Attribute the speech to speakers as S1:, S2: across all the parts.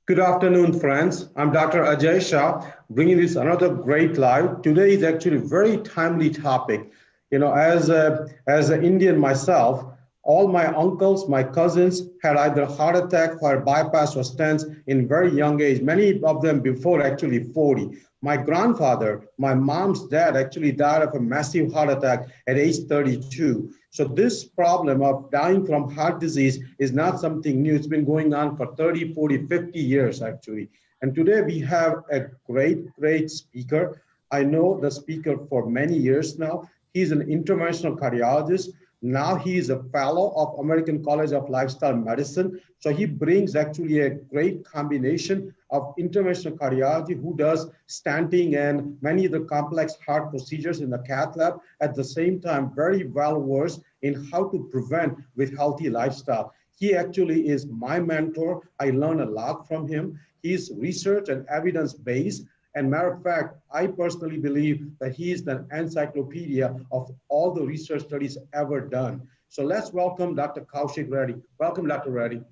S1: Good afternoon, friends. I'm Dr. Aajay Shah, bringing this another great live. Today is actually a very timely topic. As an Indian myself, all my uncles, my cousins had either heart attack or bypass or stents in very young age. Many of them before actually 40. My grandfather, my mom's dad actually died of a massive heart attack at age 32. So this problem of dying from heart disease is not something new. It's been going on for 30, 40, 50 years actually. And today we have a great speaker. I know the speaker for many years now. He's an interventional cardiologist. Now he is a fellow of American College of Lifestyle Medicine. So he brings actually a great combination of interventional cardiology who does stenting and many of the complex heart procedures in the cath lab, at the same time very well versed in how to prevent with healthy lifestyle. He actually is my mentor. I learn a lot from him. He's research and evidence-based. And matter of fact, I personally believe that he is the encyclopedia of all the research studies ever done. So let's welcome Dr. Koushik Reddy. Welcome, Dr. Reddy.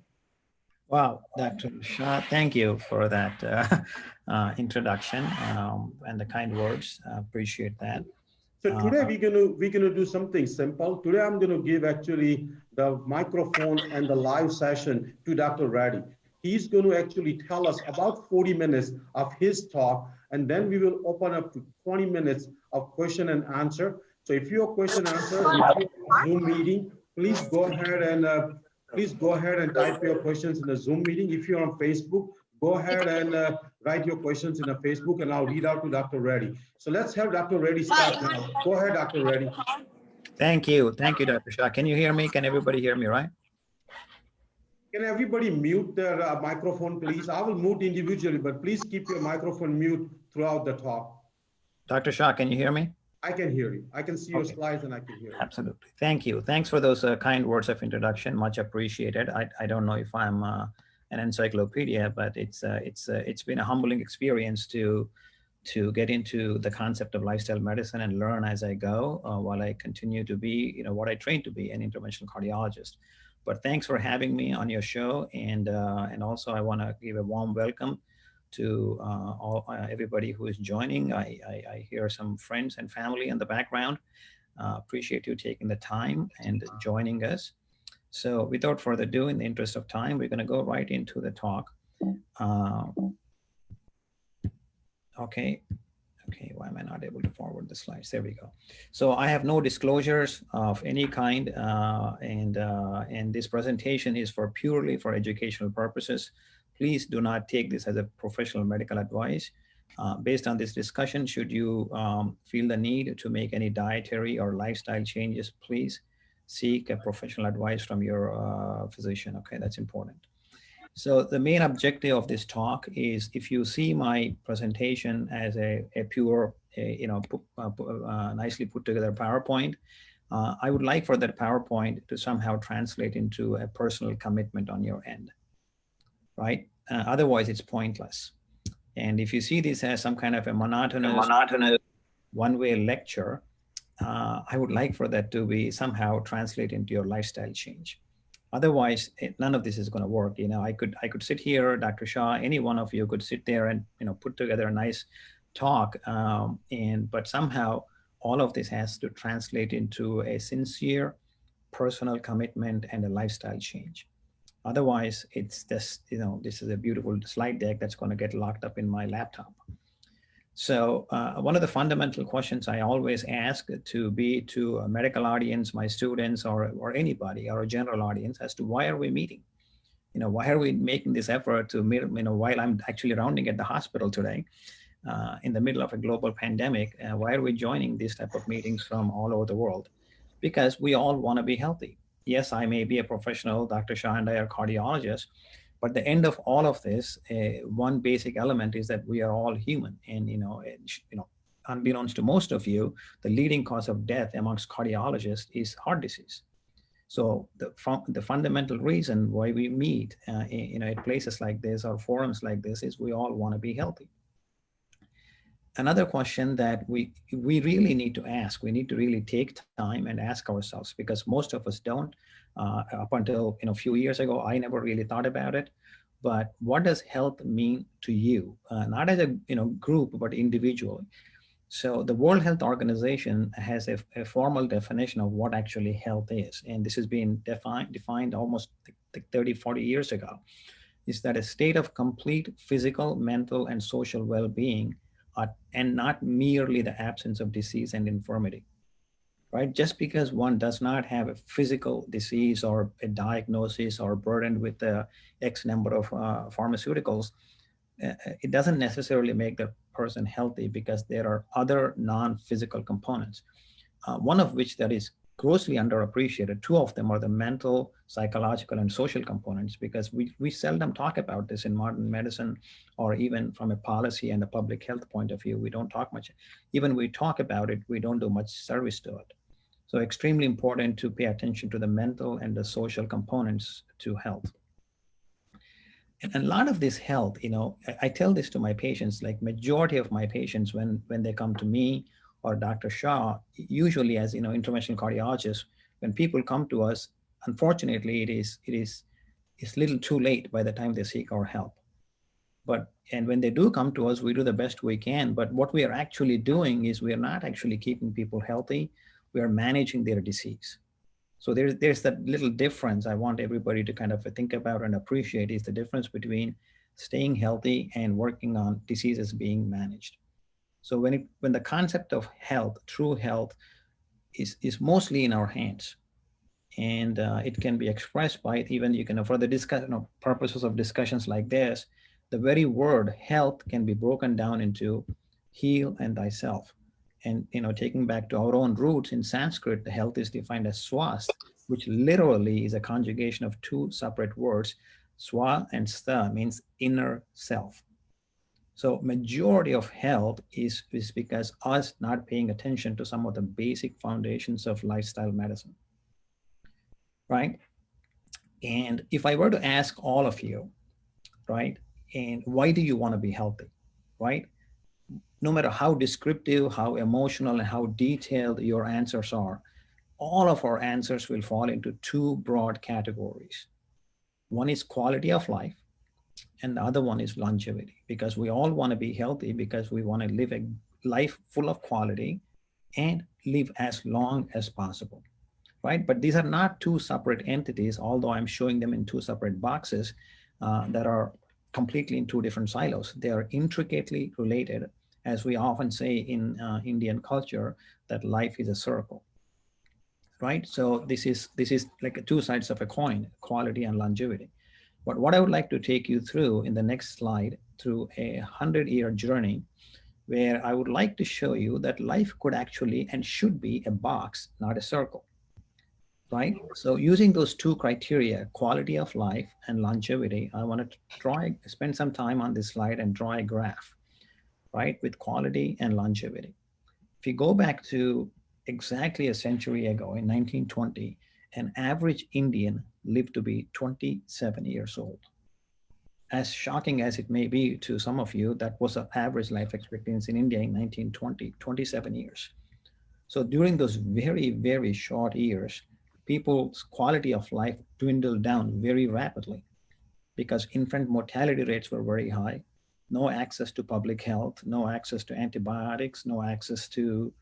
S2: Wow, Dr. Shah, thank you for that introduction and the kind words. Appreciate that.
S1: So today we're gonna do something simple. Today I'm gonna give actually the microphone and the live session to Dr. Reddy. He's going to actually tell us about 40 minutes of his talk, and then we will open up to 20 minutes of question and answer. So if you have question and answer, if you have a Zoom meeting, please go ahead and type your questions in the Zoom meeting. If you're on Facebook, go ahead and write your questions in the Facebook, and I'll read out to Dr. Reddy. So let's have Dr. Reddy start now. Go ahead, Dr. Reddy.
S2: Thank you, Dr. Shah. Can you hear me? Can everybody hear me, right?
S1: Can everybody mute their microphone, please? I will mute individually, but please keep your microphone mute throughout the talk.
S2: Dr. Shah, can you hear me?
S1: I can hear you. I can see your slides and I can hear you.
S2: Absolutely. Thank you. Thanks for those kind words of introduction. Much appreciated. I don't know if I'm an encyclopedia, but it's been a humbling experience to get into the concept of lifestyle medicine and learn as I go while I continue to be, what I trained to be, an interventional cardiologist. But thanks for having me on your show, and also I want to give a warm welcome to everybody who is joining. I hear some friends and family in the background. Appreciate you taking the time and joining us. So without further ado, in the interest of time, we're going to go right into the talk. Okay, why am I not able to forward the slides? There we go. So I have no disclosures of any kind, and this presentation is purely for educational purposes. Please do not take this as a professional medical advice. Based on this discussion, should you feel the need to make any dietary or lifestyle changes, please seek a professional advice from your physician. Okay, that's important. So the main objective of this talk is, if you see my presentation as a pure, nicely put together PowerPoint, I would like for that PowerPoint to somehow translate into a personal commitment on your end, right? Otherwise, it's pointless. And if you see this as some kind of a monotonous one-way lecture, I would like for that to be somehow translate into your lifestyle change. Otherwise, none of this is going to work. I could sit here, Dr. Shah, any one of you could sit there and put together a nice talk, but somehow all of this has to translate into a sincere personal commitment and a lifestyle change. Otherwise, it's just this is a beautiful slide deck that's going to get locked up in my laptop. So one of the fundamental questions I always ask to a medical audience, my students, or anybody, or a general audience, as to why are we meeting? Why are we making this effort to meet, while I'm actually rounding at the hospital today, in the middle of a global pandemic, why are we joining these type of meetings from all over the world? Because we all want to be healthy. Yes, I may be a professional, Dr. Shah and I are cardiologists, but the end of all of this, one basic element is that we are all human. And, unbeknownst to most of you, the leading cause of death amongst cardiologists is heart disease. So the fundamental reason why we meet, at places like this or forums like this is we all want to be healthy. Another question that we really need to ask, we need to really take time and ask ourselves, because most of us don't. Up until a few years ago, I never really thought about it. but what does health mean to you? Not as a group, but individually. So the World Health Organization has a formal definition of what actually health is. And this has been defined almost like 30, 40 years ago. Is that a state of complete physical, mental, and social well-being, and not merely the absence of disease and infirmity, right? Just because one does not have a physical disease or a diagnosis or burdened with X number of pharmaceuticals, it doesn't necessarily make the person healthy, because there are other non-physical components, one of which that is grossly underappreciated. Two of them are the mental, psychological, and social components, because we seldom talk about this in modern medicine, or even from a policy and a public health point of view. We don't talk much. Even we talk about it, we don't do much service to it. So extremely important to pay attention to the mental and the social components to health. And a lot of this health, I tell this to my patients, like majority of my patients, when they come to me or Dr. Shah, usually as interventional cardiologists, when people come to us, unfortunately, it's little too late by the time they seek our help. And when they do come to us, we do the best we can. But what we are actually doing is we are not actually keeping people healthy. We are managing their disease. So there's that little difference I want everybody to kind of think about and appreciate, is the difference between staying healthy and working on diseases being managed. So when the concept of health, true health, is mostly in our hands, and it can be expressed by even, you can, for the purposes of discussions like this, the very word health can be broken down into heal and thyself. And taking back to our own roots in Sanskrit, the health is defined as swast, which literally is a conjugation of two separate words. Swa and sta means inner self. So majority of health is because us not paying attention to some of the basic foundations of lifestyle medicine, right? And if I were to ask all of you, right, and why do you want to be healthy, right? No matter how descriptive, how emotional, and how detailed your answers are, all of our answers will fall into two broad categories. One is quality of life, and the other one is longevity, because we all want to be healthy because we want to live a life full of quality and live as long as possible, right? But these are not two separate entities, although I'm showing them in two separate boxes that are completely in two different silos. They are intricately related, as we often say in Indian culture, that life is a circle, right? So this is like two sides of a coin, quality and longevity. But what I would like to take you through in the next slide, through a 100-year journey, where I would like to show you that life could actually and should be a box, not a circle, right? So using those two criteria, quality of life and longevity, I want to spend some time on this slide and draw a graph, right, with quality and longevity. If you go back to exactly a century ago, in 1920, an average Indian lived to be 27 years old. As shocking as it may be to some of you, that was an average life expectancy in India in 1920, 27 years. So during those very, very short years, people's quality of life dwindled down very rapidly, because infant mortality rates were very high, no access to public health, no access to antibiotics, no access to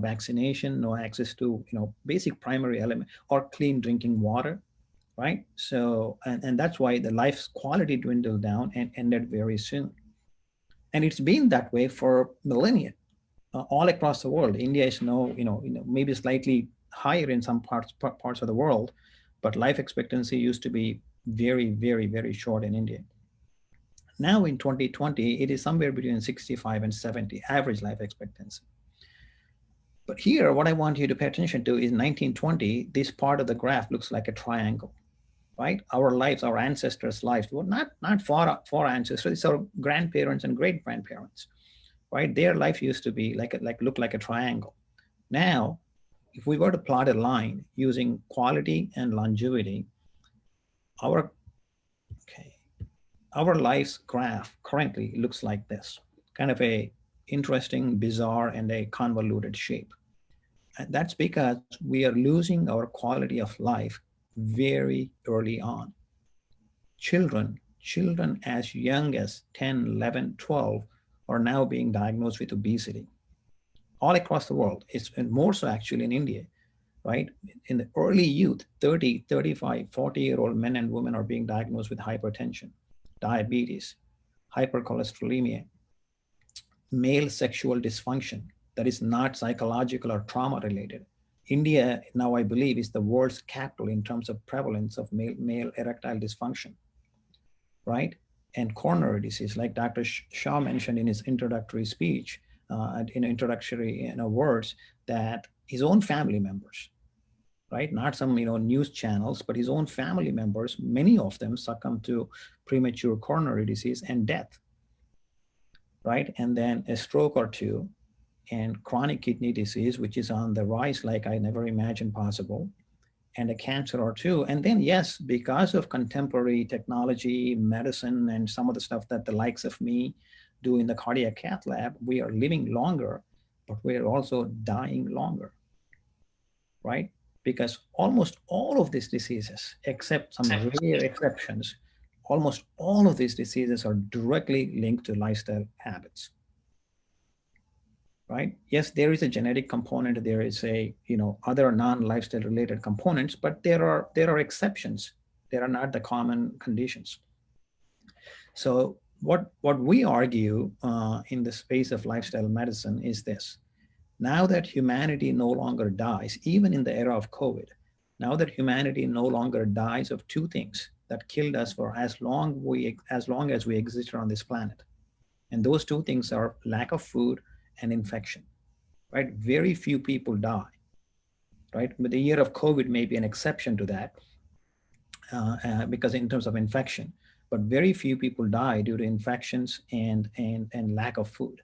S2: vaccination, no access to basic primary element or clean drinking water, right? So and that's why the life's quality dwindled down and ended very soon. And it's been that way for millennia, all across the world. India is maybe slightly higher in some parts of the world, but life expectancy used to be very, very, very short in India. Now in 2020, it is somewhere between 65 and 70 average life expectancy. But here, what I want you to pay attention to is 1920, this part of the graph looks like a triangle, right? Our lives, our ancestors' lives, well, not for ancestors, it's our grandparents and great grandparents, right? Their life used to be look like a triangle. Now, if we were to plot a line using quality and longevity, our life's graph currently looks like this, kind of a interesting, bizarre, and a convoluted shape. And that's because we are losing our quality of life very early on. Children children as young as 10, 11, 12 are now being diagnosed with obesity all across the world. It's more so actually in India, right? In the early youth, 30, 35, 40-year-old men and women are being diagnosed with hypertension, diabetes, hypercholesterolemia, male sexual dysfunction that is not psychological or trauma related. India now, I believe, is the world's capital in terms of prevalence of male erectile dysfunction, right? And coronary disease, like Dr. Shah mentioned in his introductory speech, in introductory words, that his own family members, right, not some news channels, but his own family members, many of them succumb to premature coronary disease and death, right? And then a stroke or two, and chronic kidney disease, which is on the rise like I never imagined possible, and a cancer or two. And then, yes, because of contemporary technology, medicine, and some of the stuff that the likes of me do in the cardiac cath lab, we are living longer, but we are also dying longer, right? Because almost all of these diseases, except some rare exceptions, almost all of these diseases are directly linked to lifestyle habits. Right? Yes, there is a genetic component. There is a other non-lifestyle related components, but there are exceptions. They are not the common conditions. So what we argue in the space of lifestyle medicine is this: now that humanity no longer dies, even in the era of COVID, now that humanity no longer dies of two things that killed us for as long as we existed on this planet, and those two things are lack of food and infection, right? Very few people die, right? But the year of COVID may be an exception to that because in terms of infection, but very few people die due to infections and lack of food.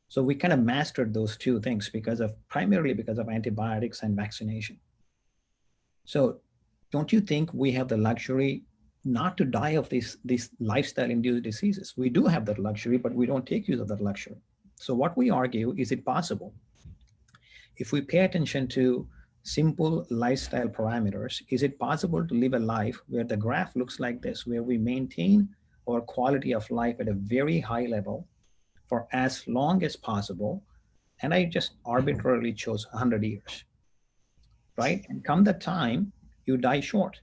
S2: So we kind of mastered those two things primarily because of antibiotics and vaccination. So don't you think we have the luxury not to die of these lifestyle-induced diseases? We do have that luxury, but we don't take use of that luxury. So what we argue, is it possible, if we pay attention to simple lifestyle parameters, is it possible to live a life where the graph looks like this, where we maintain our quality of life at a very high level for as long as possible? And I just arbitrarily chose 100 years, right? And come the time, you die short,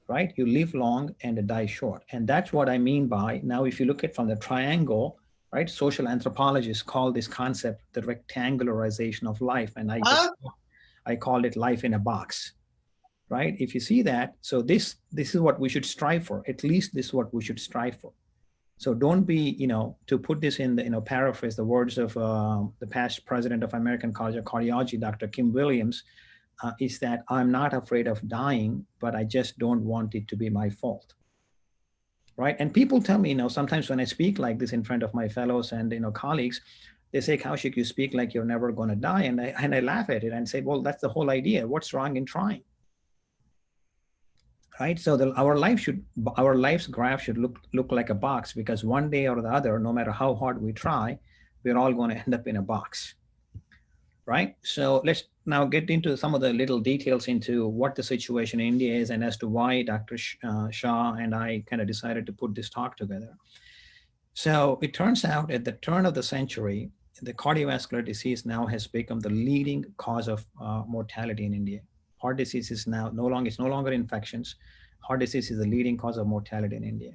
S2: right? You live long and die short. And that's what I mean by, now if you look at from the triangle, right? Social anthropologists call this concept the rectangularization of life. And I called it life in a box, right? If you see that, so this is what we should strive for. At least this is what we should strive for. So don't be, to put this in the, paraphrase the words of the past president of American College of Cardiology, Dr. Kim Williams, is that I'm not afraid of dying, but I just don't want it to be my fault. Right? And people tell me, sometimes when I speak like this in front of my fellows and, colleagues, they say, Koushik, you speak like you're never going to die. And I laugh at it and say, well, that's the whole idea. What's wrong in trying? Right? So our life's graph should look like a box, because one day or the other, no matter how hard we try, we're all going to end up in a box. Right? So let's now get into some of the little details into what the situation in India is, and as to why Dr. Shah and I kind of decided to put this talk together. So it turns out at the turn of the century, the cardiovascular disease now has become the leading cause of mortality in India. Heart disease is now no longer infections. Heart disease is the leading cause of mortality in India.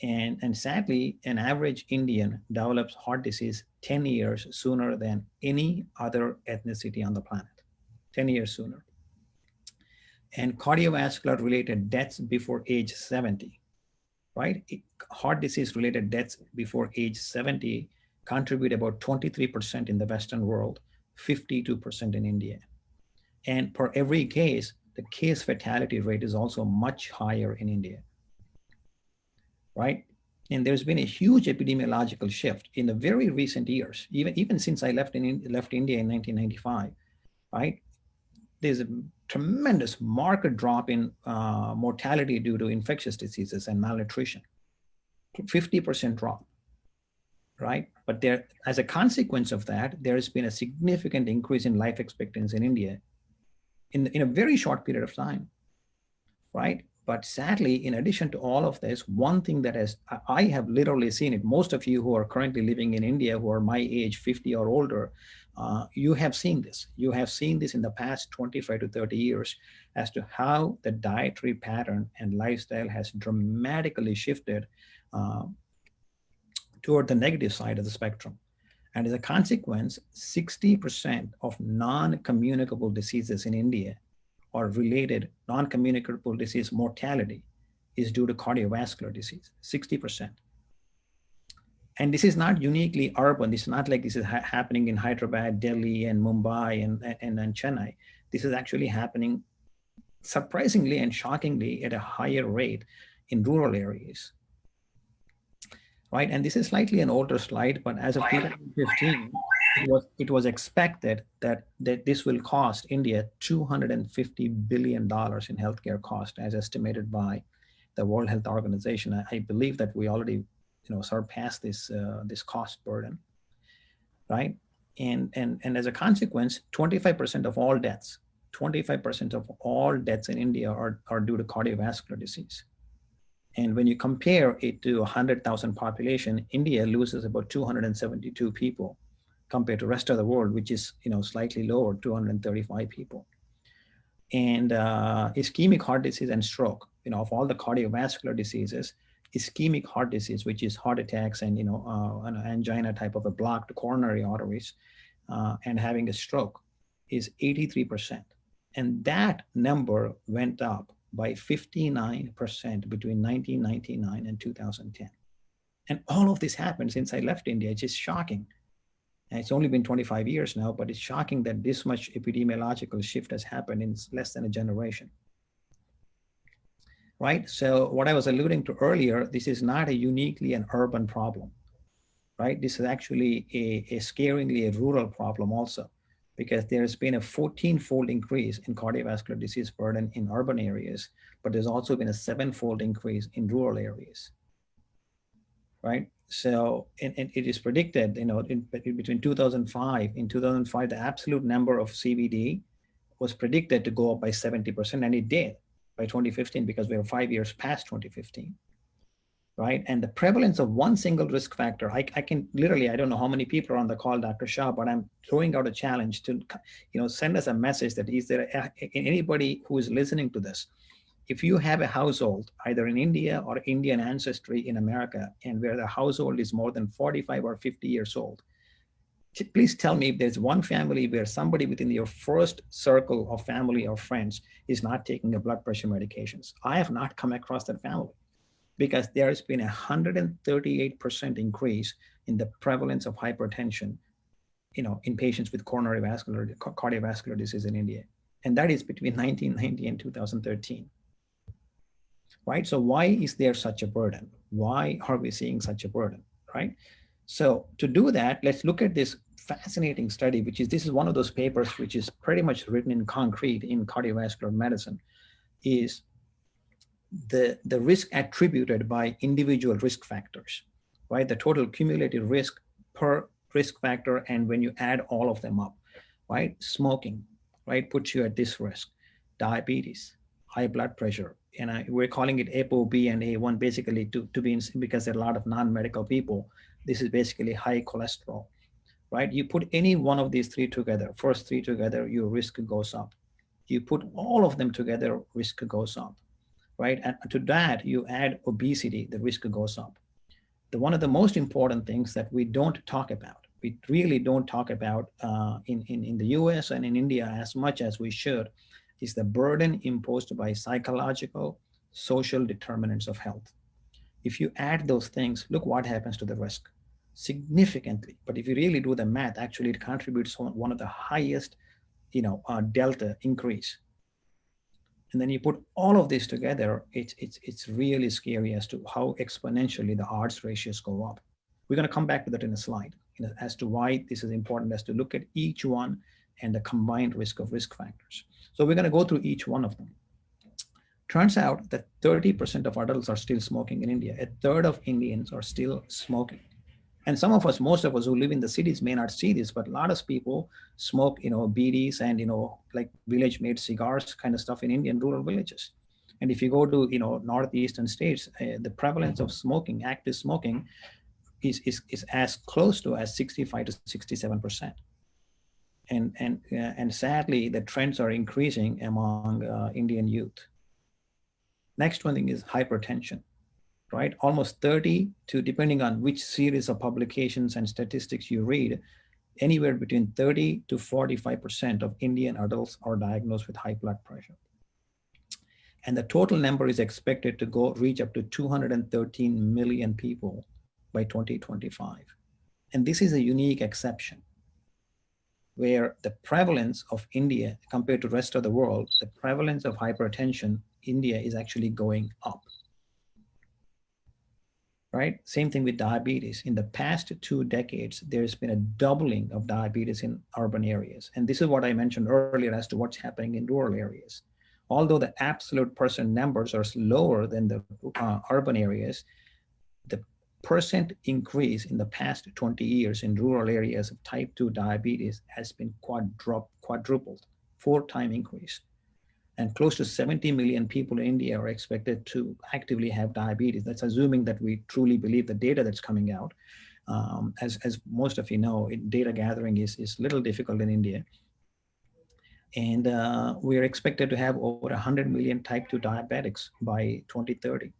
S2: And sadly, an average Indian develops heart disease 10 years sooner than any other ethnicity on the planet, 10 years sooner. And cardiovascular related deaths before age 70, right? Heart disease related deaths before age 70 contribute about 23% in the Western world, 52% in India. And per every case, the case fatality rate is also much higher in India. Right? And there's been a huge epidemiological shift in the very recent years, even since I left India in 1995, right? There's a tremendous marked drop in mortality due to infectious diseases and malnutrition, 50% drop, right? But there, as a consequence of that, there has been a significant increase in life expectancy in India in a very short period of time, right? But sadly, in addition to all of this, one thing that I have literally seen it, most of you who are currently living in India, who are my age, 50 or older, you have seen this. You have seen this in the past 25 to 30 years as to how the dietary pattern and lifestyle has dramatically shifted uh, toward the negative side of the spectrum. And as a consequence, 60% of non-communicable diseases in India or related non-communicable disease mortality is due to cardiovascular disease, 60%. And this is not uniquely urban. This is not like this is happening in Hyderabad, Delhi, and Mumbai and Chennai. This is actually happening surprisingly and shockingly at a higher rate in rural areas. Right? And this is slightly an older slide, but as of 2015, it was expected that this will cost India $250 billion in healthcare cost, as estimated by the World Health Organization. I believe that we already, surpassed this cost burden, right? And as a consequence, 25% of all deaths, 25% of all deaths in India are due to cardiovascular disease. And when you compare it to 100,000 population, India loses about 272 people compared to the rest of the world, which is slightly lower, 235 people. And ischemic heart disease and stroke, of all the cardiovascular diseases, ischemic heart disease, which is heart attacks and an angina type of a blocked coronary arteries, and having a stroke, is 83%. And that number went up by 59% between 1999 and 2010. And all of this happened since I left India. It's just shocking. And it's only been 25 years now, but it's shocking that this much epidemiological shift has happened in less than a generation. Right? So what I was alluding to earlier, this is not a uniquely an urban problem. Right? This is actually a scaringly a rural problem also, because there's been a 14-fold increase in cardiovascular disease burden in urban areas, but there's also been a 7-fold increase in rural areas, right? So it is predicted, between 2005, the absolute number of CVD was predicted to go up by 70%, and it did by 2015, because we were 5 years past 2015. Right? And the prevalence of one single risk factor, I can literally, I don't know how many people are on the call, Dr. Shah, but I'm throwing out a challenge to, send us a message that is there anybody who is listening to this, if you have a household, either in India or Indian ancestry in America, and where the household is more than 45 or 50 years old, please tell me if there's one family where somebody within your first circle of family or friends is not taking a blood pressure medications. I have not come across that family, because there has been 138% increase in the prevalence of hypertension, in patients with cardiovascular disease in India. And that is between 1990 and 2013. Right? So why is there such a burden? Why are we seeing such a burden, right? So to do that, let's look at this fascinating study, this is one of those papers which is pretty much written in concrete in cardiovascular medicine, is the risk attributed by individual risk factors, right? The total cumulative risk per risk factor, and when you add all of them up, right? Smoking, right, puts you at this risk. Diabetes, high blood pressure, and we're calling it ApoB and A1 basically to be because there are a lot of non-medical people. This is basically high cholesterol, right? You put any one of these three together, first three together, your risk goes up. You put all of them together, risk goes up. Right? And to that, you add obesity, the risk goes up. One of the most important things that we don't talk about, we really don't talk about in the US and in India as much as we should, is the burden imposed by psychological, social determinants of health. If you add those things, look what happens to the risk. Significantly. But if you really do the math, actually it contributes one of the highest, delta increase. And then you put all of this together, it's really scary as to how exponentially the odds ratios go up. We're going to come back to that in a slide, as to why this is important, as to look at each one and the combined risk of risk factors. So we're going to go through each one of them. Turns out that 30% of adults are still smoking in India. A third of Indians are still smoking. And some of us, most of us who live in the cities may not see this, but a lot of people smoke, BDs and, like village-made cigars kind of stuff in Indian rural villages. And if you go to, northeastern states, the prevalence of smoking, active smoking, is as close to as 65 to 67%. And sadly, the trends are increasing among Indian youth. Next one thing is hypertension, right? Almost 30 to, depending on which series of publications and statistics you read, anywhere between 30 to 45% of Indian adults are diagnosed with high blood pressure. And the total number is expected to reach up to 213 million people by 2025. And this is a unique exception, where the prevalence of India compared to the rest of the world, the prevalence of hypertension, India is actually going up. Right? Same thing with diabetes. In the past 2 decades, there's been a doubling of diabetes in urban areas. And this is what I mentioned earlier as to what's happening in rural areas. Although the absolute percent numbers are lower than the urban areas, the percent increase in the past 20 years in rural areas of type 2 diabetes has been quadrupled, 4-time increase. And close to 70 million people in India are expected to actively have diabetes. That's assuming that we truly believe the data that's coming out. As most of you know, data gathering is a little difficult in India. And we're expected to have over 100 million type 2 diabetics by 2030.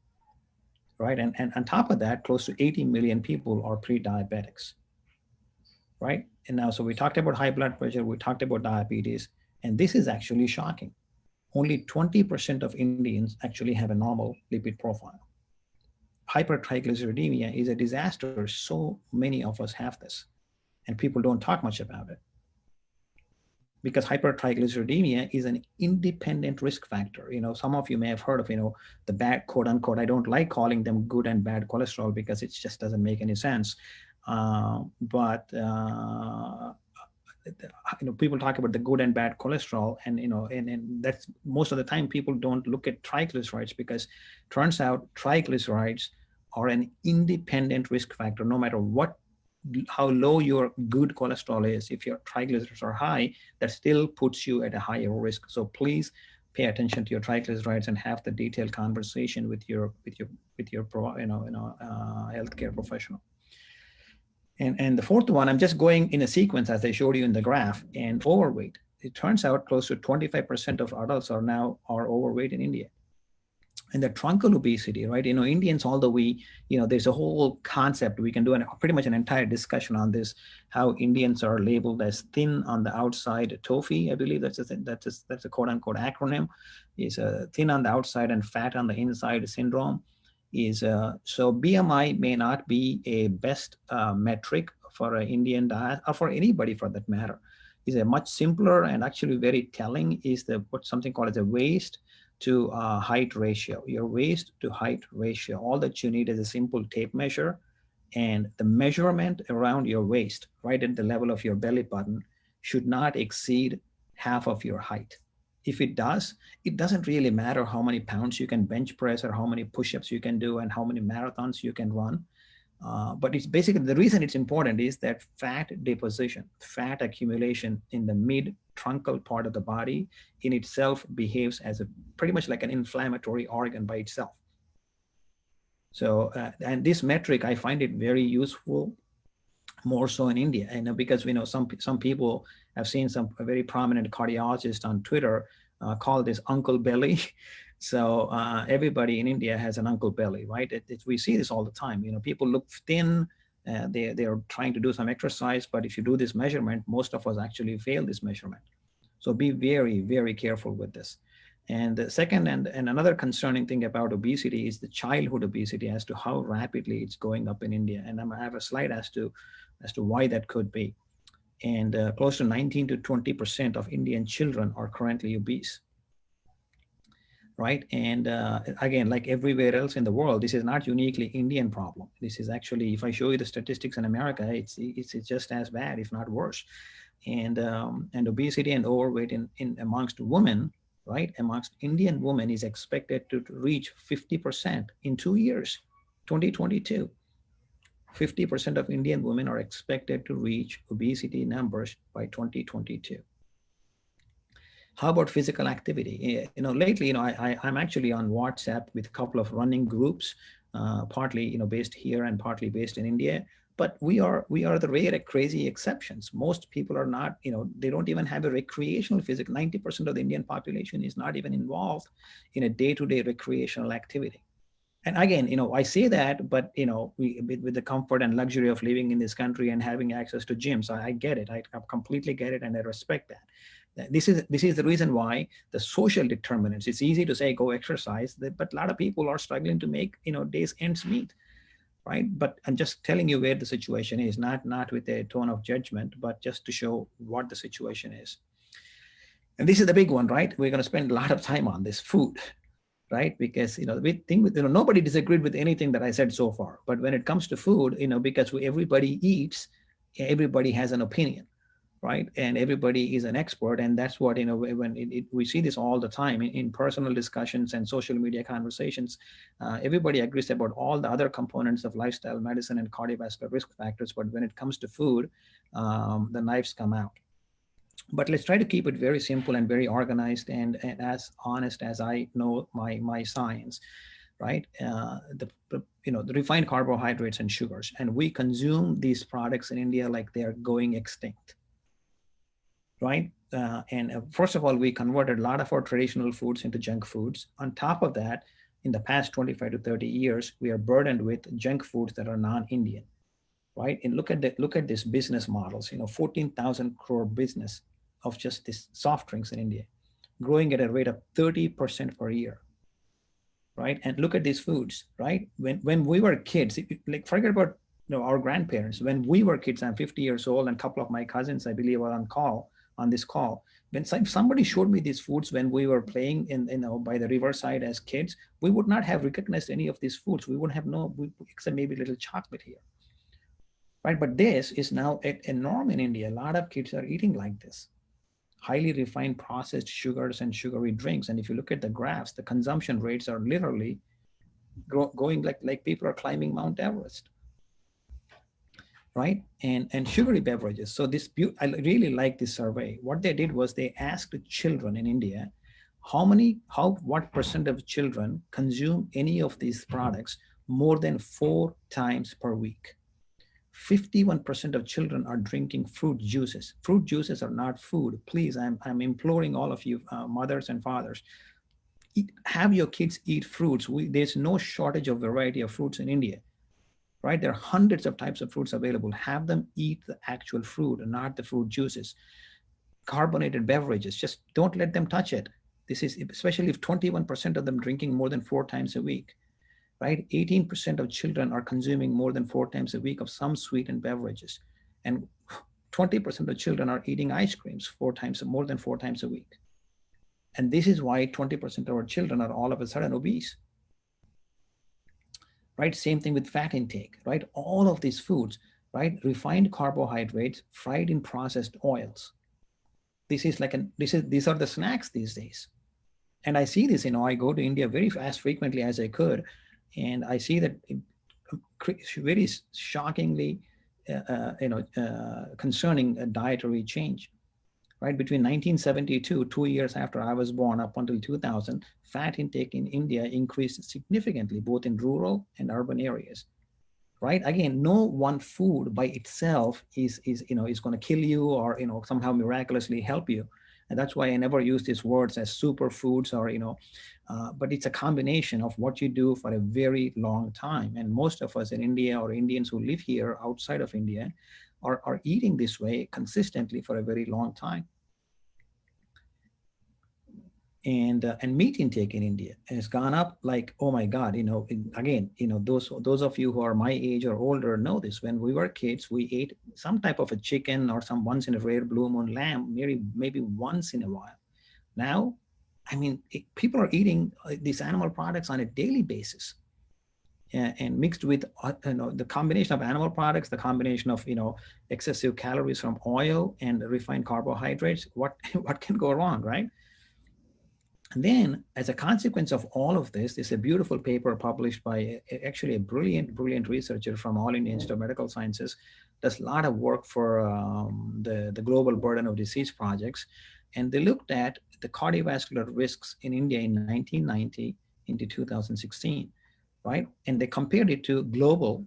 S2: Right? And on top of that, close to 80 million people are pre-diabetics. Right? And now, so we talked about high blood pressure, we talked about diabetes, and this is actually shocking. Only 20% of Indians actually have a normal lipid profile. Hypertriglyceridemia is a disaster. So many of us have this, and people don't talk much about it. Because hypertriglyceridemia is an independent risk factor. Some of you may have heard of, the bad, quote unquote, I don't like calling them good and bad cholesterol because it just doesn't make any sense. But people talk about the good and bad cholesterol, and that's most of the time people don't look at triglycerides, because turns out triglycerides are an independent risk factor. No matter how low your good cholesterol is, if your triglycerides are high, that still puts you at a higher risk. So please pay attention to your triglycerides and have the detailed conversation with your healthcare professional. And the fourth one, I'm just going in a sequence as I showed you in the graph, and overweight. It turns out close to 25% of adults are overweight in India. And the truncal obesity, right? Indians, although there's a whole concept, we can do pretty much an entire discussion on this, how Indians are labeled as thin on the outside, TOFI, I believe that's a quote unquote acronym, is thin on the outside and fat on the inside syndrome. So BMI may not be a best metric for an Indian diet, or for anybody for that matter. Is a much simpler and actually very telling is what's something called as a waist to height ratio. Your waist to height ratio. All that you need is a simple tape measure, and the measurement around your waist, right at the level of your belly button, should not exceed half of your height. If it does, it doesn't really matter how many pounds you can bench press or how many push-ups you can do and how many marathons you can run. But it's basically, the reason it's important is that fat deposition, fat accumulation in the mid-truncal part of the body in itself behaves as pretty much like an inflammatory organ by itself. So, and this metric, I find it very useful, more so in India. And because we know some people have seen some very prominent cardiologist on Twitter call this uncle belly. So everybody in India has an uncle belly, right? We see this all the time. People look thin, they're trying to do some exercise, but if you do this measurement, most of us actually fail this measurement. So be very, very careful with this. And the second and another concerning thing about obesity is the childhood obesity, as to how rapidly it's going up in India. And I have a slide as to why that could be. And close to 19 to 20% of Indian children are currently obese. Right? And again, like everywhere else in the world, this is not uniquely Indian problem. This is actually, if I show you the statistics in America, it's just as bad, if not worse. And obesity and overweight in amongst women, right? Amongst Indian women is expected to reach 50% in 2 years, 2022. 50% of Indian women are expected to reach obesity numbers by 2022. How about physical activity? Lately, I'm actually on WhatsApp with a couple of running groups, partly, based here and partly based in India. But we are the rare crazy exceptions. Most people are not, they don't even have a recreational physical. 90% of the Indian population is not even involved in a day-to-day recreational activity. And again, I say that, but with the comfort and luxury of living in this country and having access to gyms, I get it. I completely get it, and I respect that. This is the reason why the social determinants. It's easy to say go exercise, but a lot of people are struggling to make days ends meet, right? But I'm just telling you where the situation is, not with a tone of judgment, but just to show what the situation is. And this is the big one, right? We're going to spend a lot of time on this food, right? Because we think nobody disagreed with anything that I said so far. But when it comes to food, because everybody eats, everybody has an opinion, right? And everybody is an expert, and that's what when we see this all the time in personal discussions and social media conversations. Everybody agrees about all the other components of lifestyle medicine and cardiovascular risk factors, but when it comes to food, the knives come out. But let's try to keep it very simple and very organized and as honest as I know my science, right? The refined carbohydrates and sugars, and we consume these products in India like they are going extinct, right? And first of all, we converted a lot of our traditional foods into junk foods. On top of that, in the past 25 to 30 years, we are burdened with junk foods that are non-Indian, right? And look at this business models. 14,000 crore business of just this soft drinks in India, growing at a rate of 30% per year, right? And look at these foods, right? When we were kids, like forget about our grandparents. When we were kids, I'm 50 years old, and a couple of my cousins, I believe, are on this call. When somebody showed me these foods when we were playing by the riverside as kids, we would not have recognized any of these foods. We wouldn't have known, except maybe a little chocolate here, right? But this is now a norm in India. A lot of kids are eating like this, highly refined processed sugars and sugary drinks. And if you look at the graphs, the consumption rates are literally going like people are climbing Mount Everest, right? And sugary beverages. So I really like this survey. What they did was they asked children in India, what percent of children consume any of these products more than 4 times per week. 51% of children are drinking fruit juices. Fruit juices are not food. Please, I'm imploring all of you, mothers and fathers, have your kids eat fruits. There's no shortage of variety of fruits in India, right? There are hundreds of types of fruits available. Have them eat the actual fruit and not the fruit juices. Carbonated beverages, just don't let them touch it. This is especially if 21% of them drinking more than 4 times a week, right? 18% of children are consuming more than 4 times a week of some sweetened beverages. And 20% of children are eating ice creams more than 4 times a week. And this is why 20% of our children are all of a sudden obese, right? Same thing with fat intake, right? All of these foods, right? Refined carbohydrates, fried in processed oils. These are the snacks these days. And I see this, I go to India as frequently as I could, and I see that very shockingly, concerning a dietary change, right? Between 1972, 2 years after I was born, up until 2000, fat intake in India increased significantly, both in rural and urban areas, right? Again, no one food by itself is going to kill you or, somehow miraculously help you. And that's why I never use these words as superfoods or, but it's a combination of what you do for a very long time. And most of us in India or Indians who live here outside of India are eating this way consistently for a very long time. And meat intake in India has gone up like, oh my God, again, those of you who are my age or older know this. When we were kids, we ate some type of a chicken or some once in a rare blue moon lamb, maybe once in a while. Now, people are eating these animal products on a daily basis. And mixed with the combination of animal products, the combination of excessive calories from oil and refined carbohydrates, what can go wrong, right? And then, as a consequence of all of this, there's a beautiful paper published by actually a brilliant researcher from All India Institute of Medical Sciences, does a lot of work for the Global Burden of Disease projects. And they looked at the cardiovascular risks in India in 1990 into 2016, right? And they compared it to global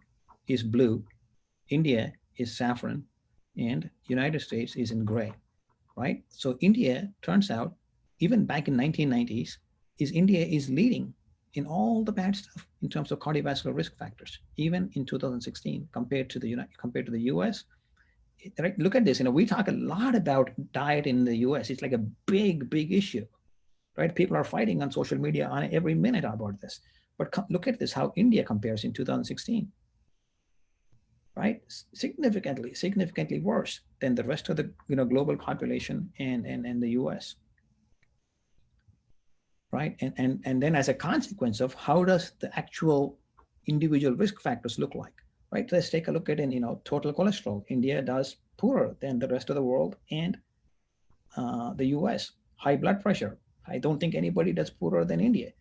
S2: is blue, India is saffron, and United States is in gray, right? So India turns out, even back in 1990s, is India is leading in all the bad stuff in terms of cardiovascular risk factors, even in 2016 compared to the US. Right? Look at this. We talk a lot about diet in the US. It's like a big issue, right? People are fighting on social media on every minute about this. But look at this, how India compares in 2016, right? Significantly worse than the rest of the global population and the US, right? And then as a consequence of how does the actual individual risk factors look like, right? Let's take a look at total cholesterol. India does poorer than the rest of the world and the US. High blood pressure. I don't think anybody does poorer than India,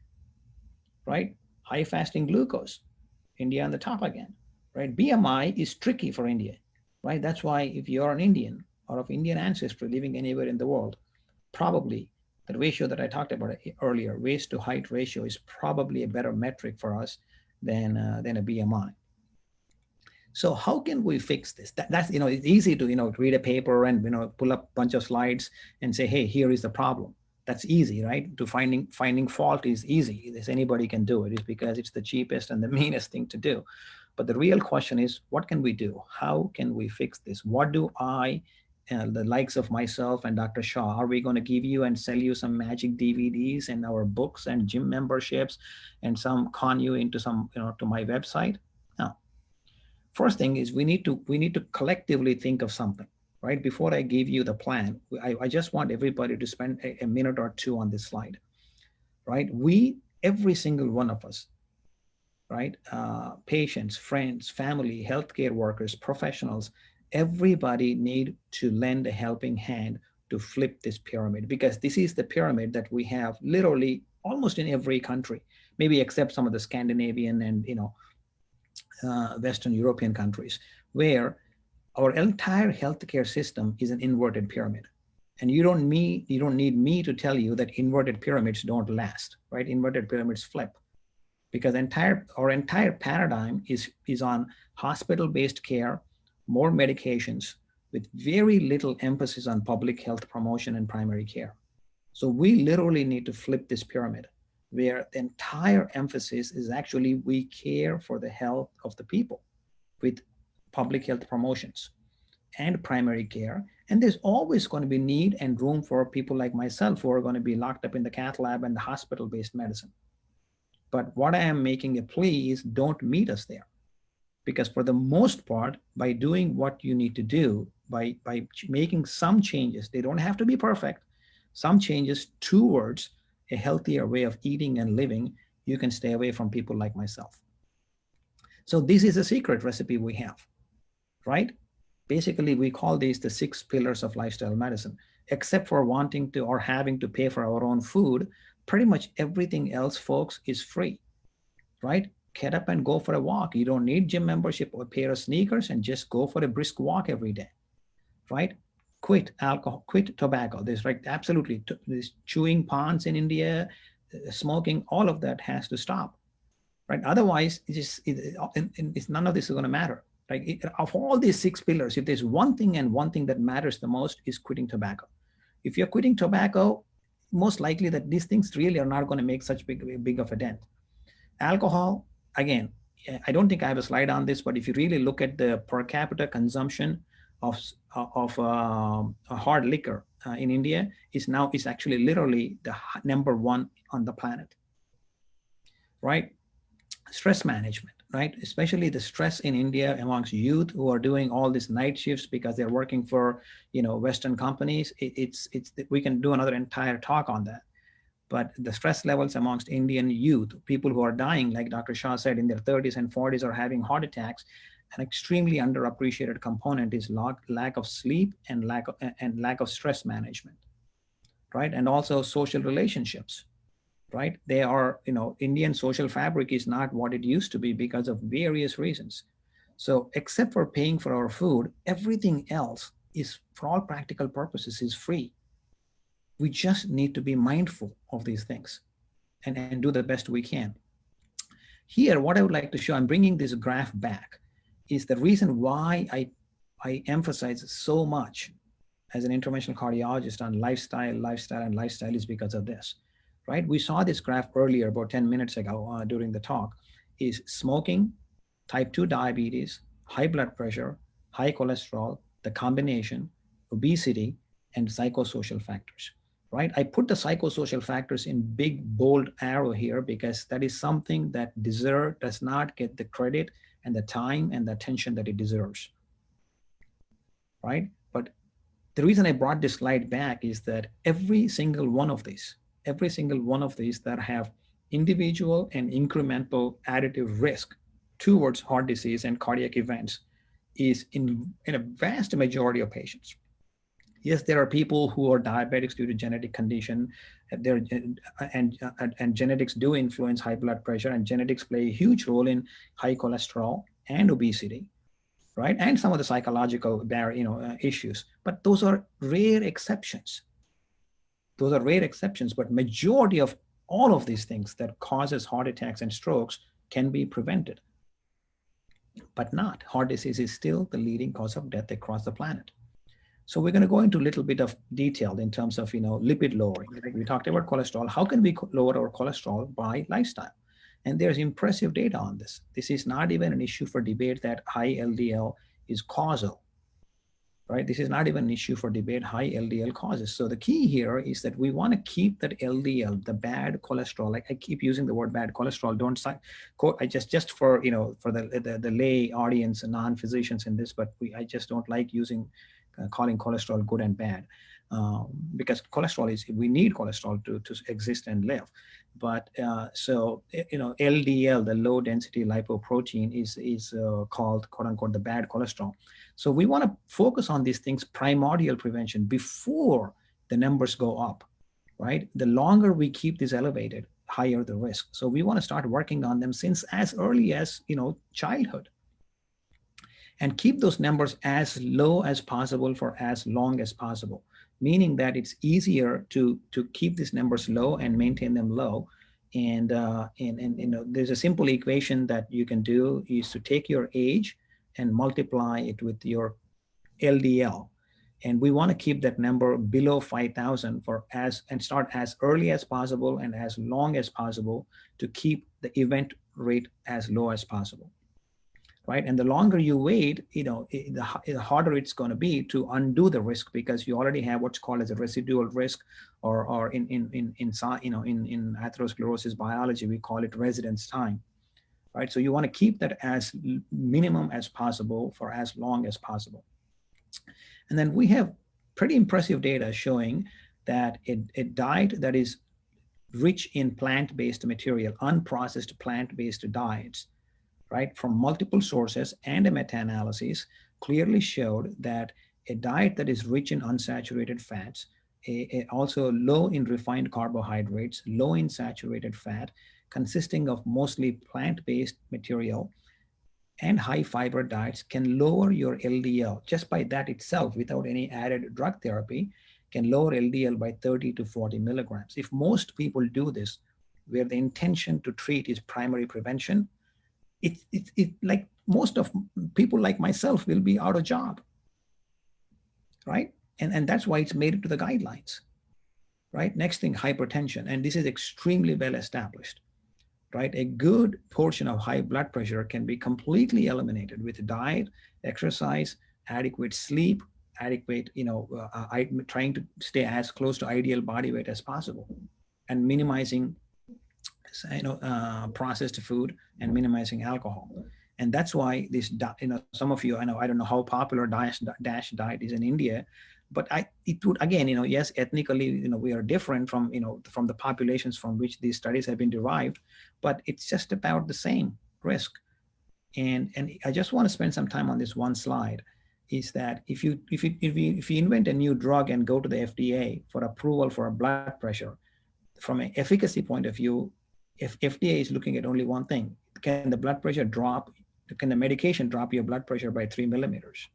S2: right? High fasting glucose. India on the top again, right? BMI is tricky for India, right? That's why if you're an Indian or of Indian ancestry living anywhere in the world, probably the ratio that I talked about earlier, waist to height ratio, is probably a better metric for us than a BMI. So how can we fix this? That's it's easy to read a paper and pull up a bunch of slides and say, hey, here is the problem. That's easy, right? To finding fault is easy. Anybody can do it. It's because it's the cheapest and the meanest thing to do. But the real question is, what can we do? How can we fix this? What do the likes of myself and Dr. Shah, are we going to give you and sell you some magic DVDs and our books and gym memberships and some con you into some to my website? No. First thing is we need to collectively think of something, right? Before I give you the plan, I just want everybody to spend a minute or two on this slide, right? Every single one of us, right? Patients, friends, family, healthcare workers, professionals, everybody need to lend a helping hand to flip this pyramid, because this is the pyramid that we have literally almost in every country, maybe except some of the Scandinavian and Western European countries, where our entire healthcare system is an inverted pyramid. And you don't need me to tell you that inverted pyramids don't last, right? Inverted pyramids flip, because our entire paradigm is on hospital-based care, more medications, with very little emphasis on public health promotion and primary care. So we literally need to flip this pyramid, where the entire emphasis is actually we care for the health of the people with public health promotions and primary care. And there's always going to be need and room for people like myself who are going to be locked up in the cath lab and the hospital-based medicine. But what I am making a plea is, don't meet us there. Because for the most part, by doing what you need to do, by making some changes, they don't have to be perfect, some changes towards a healthier way of eating and living, you can stay away from people like myself. So this is a secret recipe we have, right? Basically, we call these the 6 pillars of lifestyle medicine. Except for wanting to or having to pay for our own food, pretty much everything else, folks, is free, right? Get up and go for a walk. You don't need gym membership or a pair of sneakers, and just go for a brisk walk every day, right? Quit alcohol, quit tobacco. There's absolutely, this chewing ponds in India, smoking, all of that has to stop, right? Otherwise, it's none of this is going to matter. Right? Of all these 6 pillars, if there's one thing that matters the most, is quitting tobacco. If you're quitting tobacco, most likely that these things really are not going to make such big of a dent. Alcohol, again, I don't think I have a slide on this, but if you really look at the per capita consumption of hard liquor in India, is actually literally the number 1 on the planet, right? Stress management, right? Especially the stress in India amongst youth who are doing all these night shifts because they're working for, Western companies. We can do another entire talk on that. But the stress levels amongst Indian youth, people who are dying, like Dr. Shah said, in their 30s and 40s, are having heart attacks, an extremely underappreciated component is lack of sleep and lack of stress management, right? And also social relationships, right? They are, Indian social fabric is not what it used to be because of various reasons. So except for paying for our food, everything else is, for all practical purposes, is free. We just need to be mindful of these things and do the best we can. Here, what I would like to show, I'm bringing this graph back, is the reason why I emphasize so much as an interventional cardiologist on lifestyle is because of this, right? We saw this graph earlier, about 10 minutes ago during the talk, is smoking, type 2 diabetes, high blood pressure, high cholesterol, the combination, obesity, and psychosocial factors, right? I put the psychosocial factors in big, bold arrow here because that is something that does not get the credit and the time and the attention that it deserves, right? But the reason I brought this slide back is that every single one of these that have individual and incremental additive risk towards heart disease and cardiac events is in a vast majority of patients. Yes, there are people who are diabetics due to genetic condition. There and genetics do influence high blood pressure, and genetics play a huge role in high cholesterol and obesity, right? And some of the psychological issues. But those are rare exceptions. But majority of all of these things that causes heart attacks and strokes can be prevented. But not. Heart disease is still the leading cause of death across the planet. So we're going to go into a little bit of detail in terms of lipid lowering. We talked about cholesterol. How can we lower our cholesterol by lifestyle? And there's impressive data on this. This is not even an issue for debate that high LDL is causal, right? This is not even an issue for debate high LDL causes. So the key here is that we want to keep that LDL, the bad cholesterol. Like I keep using the word bad cholesterol. Don't quote. I just for for the lay audience and non-physicians in this, but I just don't like using calling cholesterol good and bad, because cholesterol we need cholesterol to exist and live. But so LDL, the low density lipoprotein, is called quote unquote the bad cholesterol. So we want to focus on these things, primordial prevention, before the numbers go up, right? The longer we keep this elevated, higher the risk. So we want to start working on them since as early as childhood, and keep those numbers as low as possible for as long as possible, meaning that it's easier to keep these numbers low and maintain them low. And there's a simple equation that you can do, is to take your age and multiply it with your LDL. And we want to keep that number below 5,000 and start as early as possible and as long as possible to keep the event rate as low as possible. Right, and the longer you wait, the harder it's going to be to undo the risk, because you already have what's called as a residual risk, or in atherosclerosis biology we call it residence time, right? So you want to keep that as minimum as possible for as long as possible. And then we have pretty impressive data showing that a diet that is rich in plant-based material, unprocessed plant-based diets, right, from multiple sources and a meta-analysis clearly showed that a diet that is rich in unsaturated fats, also low in refined carbohydrates, low in saturated fat, consisting of mostly plant-based material, and high fiber diets can lower your LDL just by that itself, without any added drug therapy, can lower LDL by 30 to 40 milligrams. If most people do this, where the intention to treat is primary prevention, it like most of people like myself will be out of job, right? And that's why it's made it to the guidelines, right? Next thing, hypertension, and this is extremely well established, right? A good portion of high blood pressure can be completely eliminated with diet, exercise, adequate sleep, adequate, trying to stay as close to ideal body weight as possible, and minimizing processed food and minimizing alcohol. And that's why this, some of you, I don't know how popular DASH diet is in India, but it would, again, yes, ethnically, we are different from, from the populations from which these studies have been derived, but it's just about the same risk. And I just want to spend some time on this one slide, is that if you invent a new drug and go to the FDA for approval for a blood pressure, from an efficacy point of view, if FDA is looking at only one thing, can the blood pressure drop, can the medication drop your blood pressure by 3 millimeters?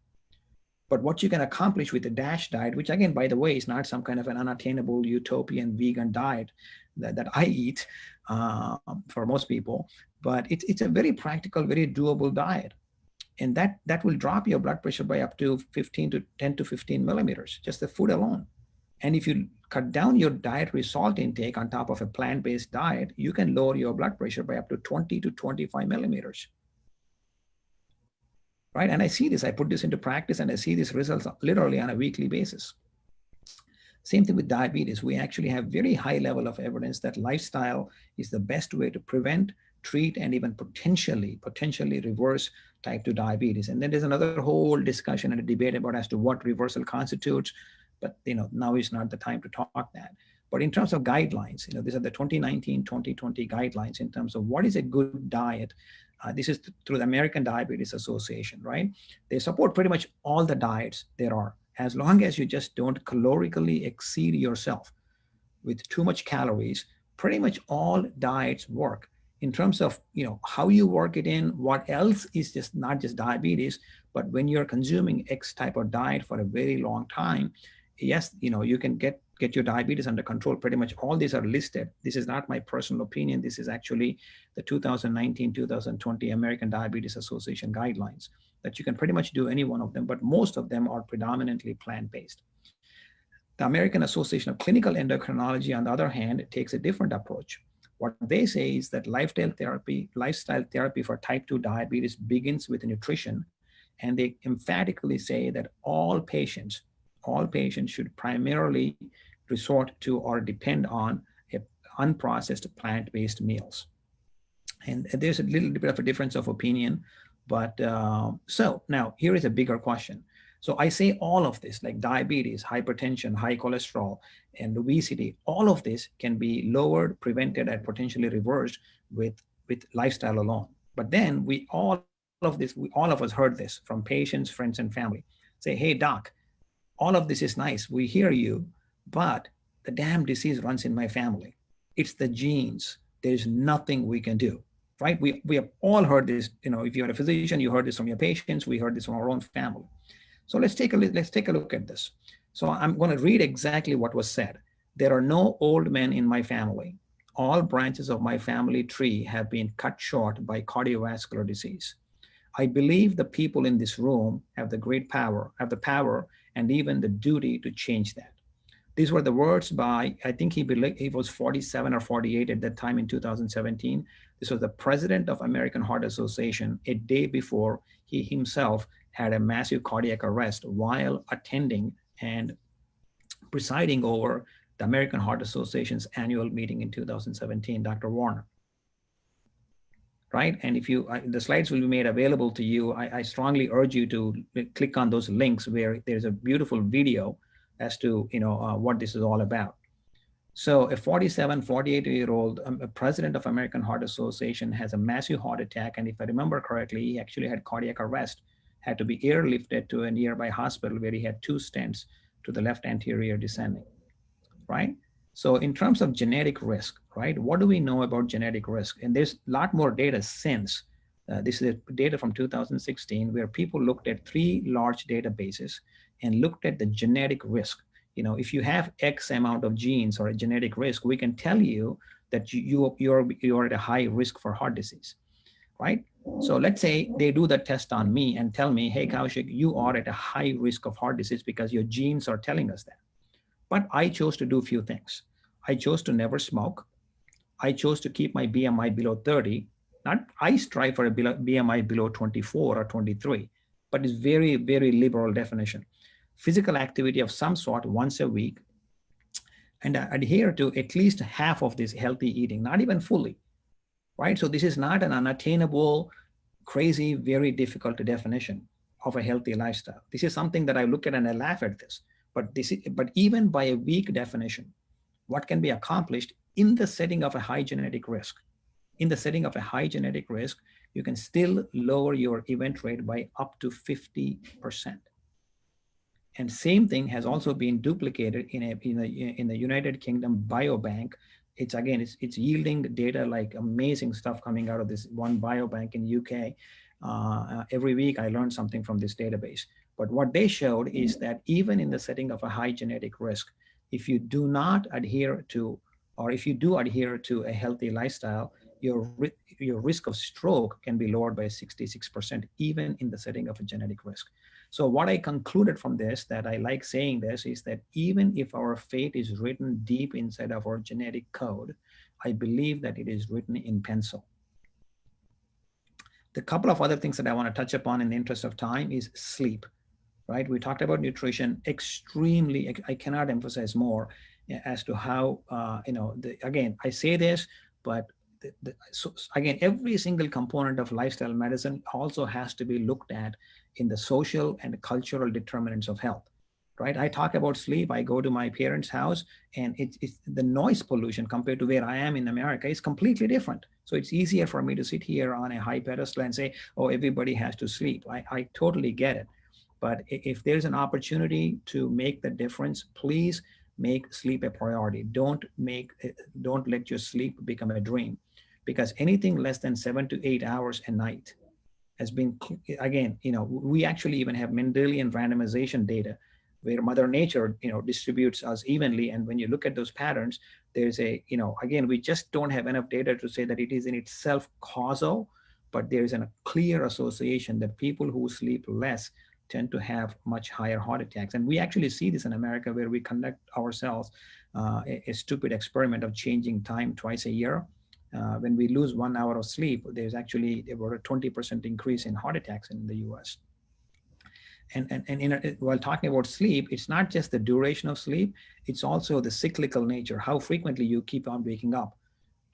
S2: But what you can accomplish with the DASH diet, which again, by the way, is not some kind of an unattainable utopian vegan diet that I eat for most people, but it's a very practical, very doable diet. And that will drop your blood pressure by up to 10 to 15 millimeters, just the food alone. And if you cut down your dietary salt intake on top of a plant-based diet, you can lower your blood pressure by up to 20 to 25 millimeters. Right? And I see this, I put this into practice and I see these results literally on a weekly basis. Same thing with diabetes. We actually have very high level of evidence that lifestyle is the best way to prevent, treat, and even potentially reverse type 2 diabetes. And then there's another whole discussion and a debate about as to what reversal constitutes, but now is not the time to talk that. But in terms of guidelines, these are the 2019-2020 guidelines in terms of what is a good diet. This is through the American Diabetes Association, right? They support pretty much all the diets there are, as long as you just don't calorically exceed yourself with too much calories. Pretty much all diets work. In terms of how you work it in, what else is just not just diabetes, but when you're consuming X type of diet for a very long time, yes, you can get your diabetes under control. Pretty much all these are listed. This is not my personal opinion. This is actually the 2019-2020 American Diabetes Association guidelines, that you can pretty much do any one of them, but most of them are predominantly plant-based. The American Association of Clinical Endocrinology, on the other hand, takes a different approach. What they say is that lifestyle therapy for type 2 diabetes begins with nutrition, and they emphatically say that all patients should primarily resort to or depend on unprocessed plant-based meals. And there's a little bit of a difference of opinion, but so now here is a bigger question. So I say all of this, like diabetes, hypertension, high cholesterol, and obesity, all of this can be lowered, prevented, and potentially reversed with lifestyle alone. But then all of us heard this from patients, friends, and family. Say, hey, doc, all of this is nice. We hear you, but the damn disease runs in my family. It's the genes. There's nothing we can do, right? We have all heard this. If you're a physician, you heard this from your patients. We heard this from our own family. So let's take a look at this. So I'm going to read exactly what was said. There are no old men in my family. All branches of my family tree have been cut short by cardiovascular disease. I believe the people in this room have the power and even the duty to change that. These were the words by, I think he was 47 or 48 at that time in 2017. This was the president of American Heart Association a day before he himself had a massive cardiac arrest while attending and presiding over the American Heart Association's annual meeting in 2017, Dr. Warner. Right? And if the slides will be made available to you, I strongly urge you to click on those links where there's a beautiful video as to what this is all about. So a 47, 48-year-old president of American Heart Association has a massive heart attack. And if I remember correctly, he actually had cardiac arrest, had to be airlifted to a nearby hospital where he had 2 stents to the left anterior descending, right? So in terms of genetic risk, right, what do we know about genetic risk? And there's a lot more data since. This is data from 2016 where people looked at 3 large databases and looked at the genetic risk. If you have X amount of genes or a genetic risk, we can tell you that you're at a high risk for heart disease, right? So let's say they do the test on me and tell me, hey, Koushik, you are at a high risk of heart disease because your genes are telling us that. But I chose to do a few things. I chose to never smoke. I chose to keep my BMI below 30. I strive for a BMI below 24 or 23, but it's very, very liberal definition. Physical activity of some sort once a week, and adhere to at least half of this healthy eating, not even fully, right? So this is not an unattainable, crazy, very difficult definition of a healthy lifestyle. This is something that I look at and I laugh at this. But even by a weak definition, what can be accomplished in the setting of a high genetic risk? In the setting of a high genetic risk, you can still lower your event rate by up to 50%. And same thing has also been duplicated in the United Kingdom Biobank. It's yielding data like amazing stuff coming out of this one biobank in UK. Every week I learn something from this database. But what they showed is that even in the setting of a high genetic risk, if you do not adhere to, or if you do adhere to a healthy lifestyle, your risk of stroke can be lowered by 66%, even in the setting of a genetic risk. So what I concluded from this, that I like saying this, is that even if our fate is written deep inside of our genetic code, I believe that it is written in pencil. The couple of other things that I want to touch upon in the interest of time is sleep, right? We talked about nutrition extremely, I cannot emphasize more as to how, again, I say this, but so again, every single component of lifestyle medicine also has to be looked at in the social and cultural determinants of health, right? I talk about sleep. I go to my parents' house, and it's the noise pollution compared to where I am in America is completely different. So it's easier for me to sit here on a high pedestal and say, oh, everybody has to sleep. I totally get it. But if there's an opportunity to make the difference, please make sleep a priority. Don't let your sleep become a dream, because anything less than 7 to 8 hours a night has been, again, we actually even have Mendelian randomization data where Mother Nature, distributes us evenly. And when you look at those patterns, there's again, we just don't have enough data to say that it is in itself causal, but there's a clear association that people who sleep less tend to have much higher heart attacks. And we actually see this in America, where we conduct ourselves a stupid experiment of changing time twice a year. When we lose 1 hour of sleep, there's actually about a 20% increase in heart attacks in the US. And while talking about sleep, it's not just the duration of sleep, it's also the cyclical nature, how frequently you keep on waking up,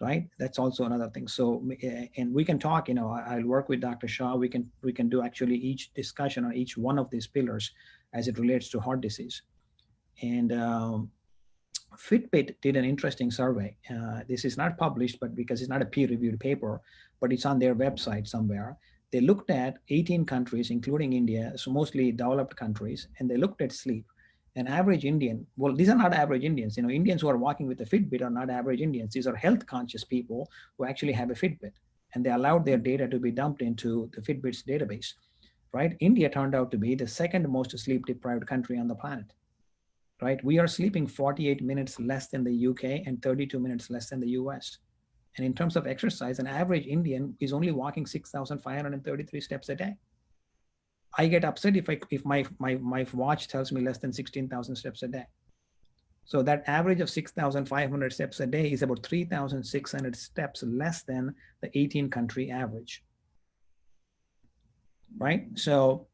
S2: right? That's also another thing. So, and we can talk, I'll work with Dr. Shah. We can do actually each discussion on each one of these pillars as it relates to heart disease. And FITBIT did an interesting survey. This is not published, but because it's not a peer-reviewed paper, but it's on their website somewhere. They looked at 18 countries, including India, so mostly developed countries, and they looked at sleep. An average Indian, well, these are not average Indians. Indians who are walking with a Fitbit are not average Indians. These are health conscious people who actually have a Fitbit, and they allowed their data to be dumped into the Fitbit's database, right? India turned out to be the second most sleep deprived country on the planet, right? We are sleeping 48 minutes less than the UK and 32 minutes less than the US. And in terms of exercise, an average Indian is only walking 6,533 steps a day. I get upset if my watch tells me less than 16,000 steps a day. So that average of 6,500 steps a day is about 3,600 steps less than the 18 country average, right? So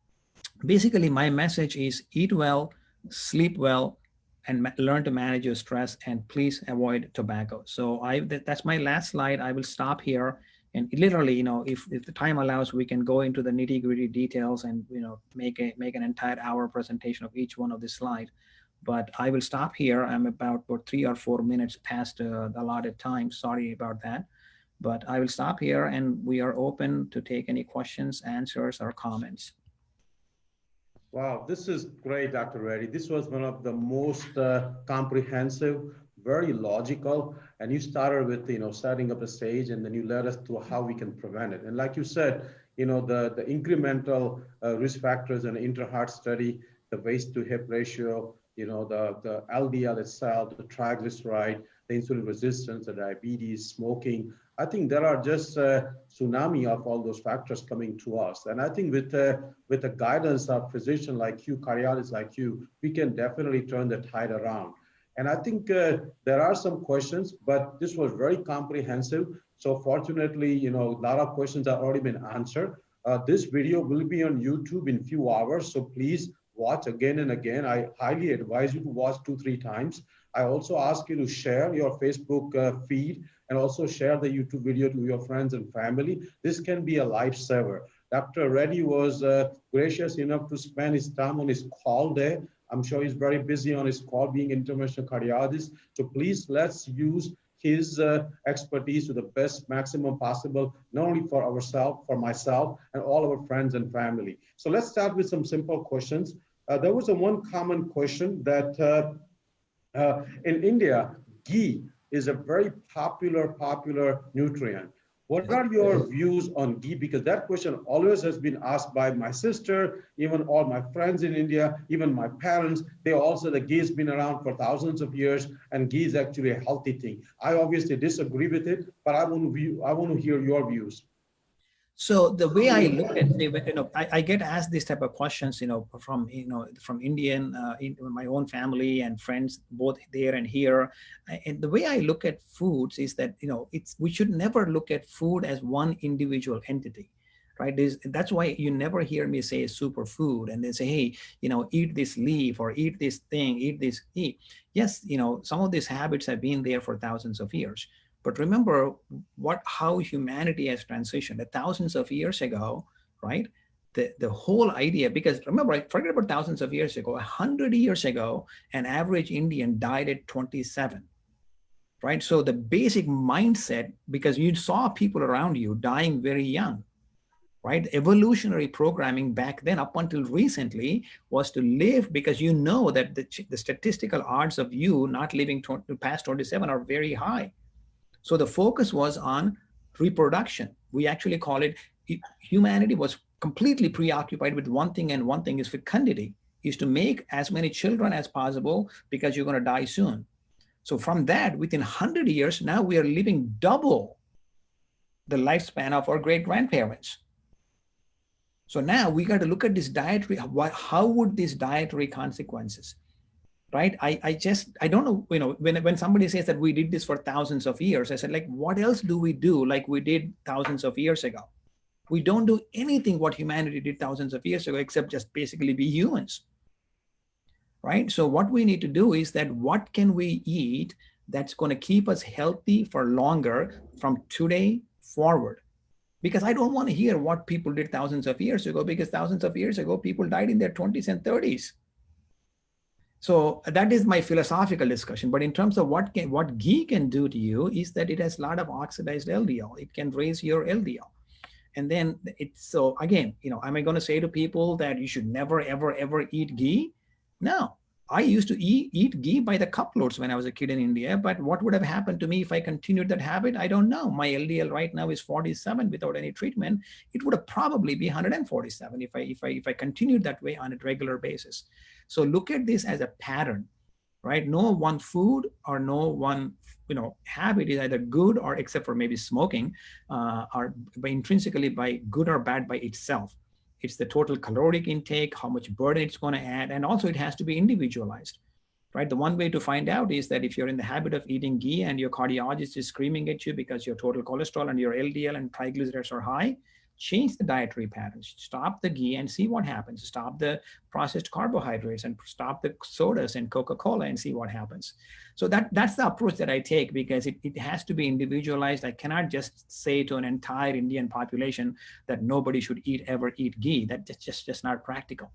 S2: basically my message is eat well, sleep well, and learn to manage your stress, and please avoid tobacco. So that's my last slide. I will stop here, and literally, if the time allows, we can go into the nitty-gritty details and make an entire hour presentation of each one of the slides. But I will stop here. I'm about 3 or 4 minutes past the allotted time. Sorry about that, but I will stop here, and we are open to take any questions, answers, or comments.
S1: Wow, this is great, Dr. Reddy. This was one of the most comprehensive, very logical, and you started with setting up the stage, and then you led us through how we can prevent it. And like you said, the incremental risk factors in an intra-heart study, the waist to hip ratio, the LDL itself, the triglyceride, the insulin resistance, the diabetes, smoking. I think there are just a tsunami of all those factors coming to us. And I think with the guidance of physicians like you, cardiologists like you, we can definitely turn the tide around. And I think there are some questions, but this was very comprehensive. So fortunately, a lot of questions have already been answered. This video will be on YouTube in a few hours. So please watch again and again. I highly advise you to watch 2-3 times. I also ask you to share your Facebook feed and also share the YouTube video to your friends and family. This can be a lifesaver. Dr. Reddy was gracious enough to spend his time on his call day. I'm sure he's very busy on his call being interventional cardiologist. So please, let's use his expertise to the best maximum possible, not only for ourselves, for myself, and all our friends and family. So let's start with some simple questions. There was one common question that in India, ghee is a very popular nutrient. What are your views on ghee? Because that question always has been asked by my sister, even all my friends in India, even my parents. They all say that ghee has been around for thousands of years and ghee is actually a healthy thing. I obviously disagree with it, but I want to hear your views.
S2: So the way I look at it, I get asked this type of questions, from Indian, in my own family and friends, both there and here. And the way I look at foods is that, we should never look at food as one individual entity, right? That's why you never hear me say superfood and then say, hey, eat this leaf or eat this thing, eat this, eat. Yes, some of these habits have been there for thousands of years. But remember how humanity has transitioned. Thousands of years ago, right? The whole idea, because remember, forget about thousands of years ago, 100 years ago, an average Indian died at 27, right? So the basic mindset, because you saw people around you dying very young, right? Evolutionary programming back then, up until recently, was to live, because that the statistical odds of you not living past 27 are very high. So the focus was on reproduction. We actually call it, humanity was completely preoccupied with one thing, and one thing is fecundity, is to make as many children as possible, because you're going to die soon. So from that, within 100 years, now we are living double the lifespan of our great grandparents. So now we got to look at this dietary, how would these dietary consequences, right? I don't know, when somebody says that we did this for thousands of years, I said, like, what else do we do like we did thousands of years ago? We don't do anything what humanity did thousands of years ago, except just basically be humans, right? So what we need to do is that, what can we eat that's going to keep us healthy for longer from today forward? Because I don't want to hear what people did thousands of years ago, because thousands of years ago, people died in their 20s and 30s. So that is my philosophical discussion. But in terms of what ghee can do to you, is that it has a lot of oxidized LDL. It can raise your LDL. And then so again, am I going to say to people that you should never, ever, ever eat ghee? No. I used to eat ghee by the cuploads when I was a kid in India, but what would have happened to me if I continued that habit? I don't know. My LDL right now is 47 without any treatment. It would have probably be 147 if I continued that way on a regular basis. So look at this as a pattern, right? No one food or no one habit is either good, or except for maybe smoking, or intrinsically by good or bad by itself. It's the total caloric intake, how much burden it's going to add, and also it has to be individualized, right? The one way to find out is that if you're in the habit of eating ghee and your cardiologist is screaming at you because your total cholesterol and your LDL and triglycerides are high, change the dietary patterns. Stop the ghee and see what happens. Stop the processed carbohydrates and stop the sodas and Coca-Cola and see what happens. So that's the approach that I take, because it has to be individualized. I cannot just say to an entire Indian population that nobody should ever eat ghee. That's just not practical.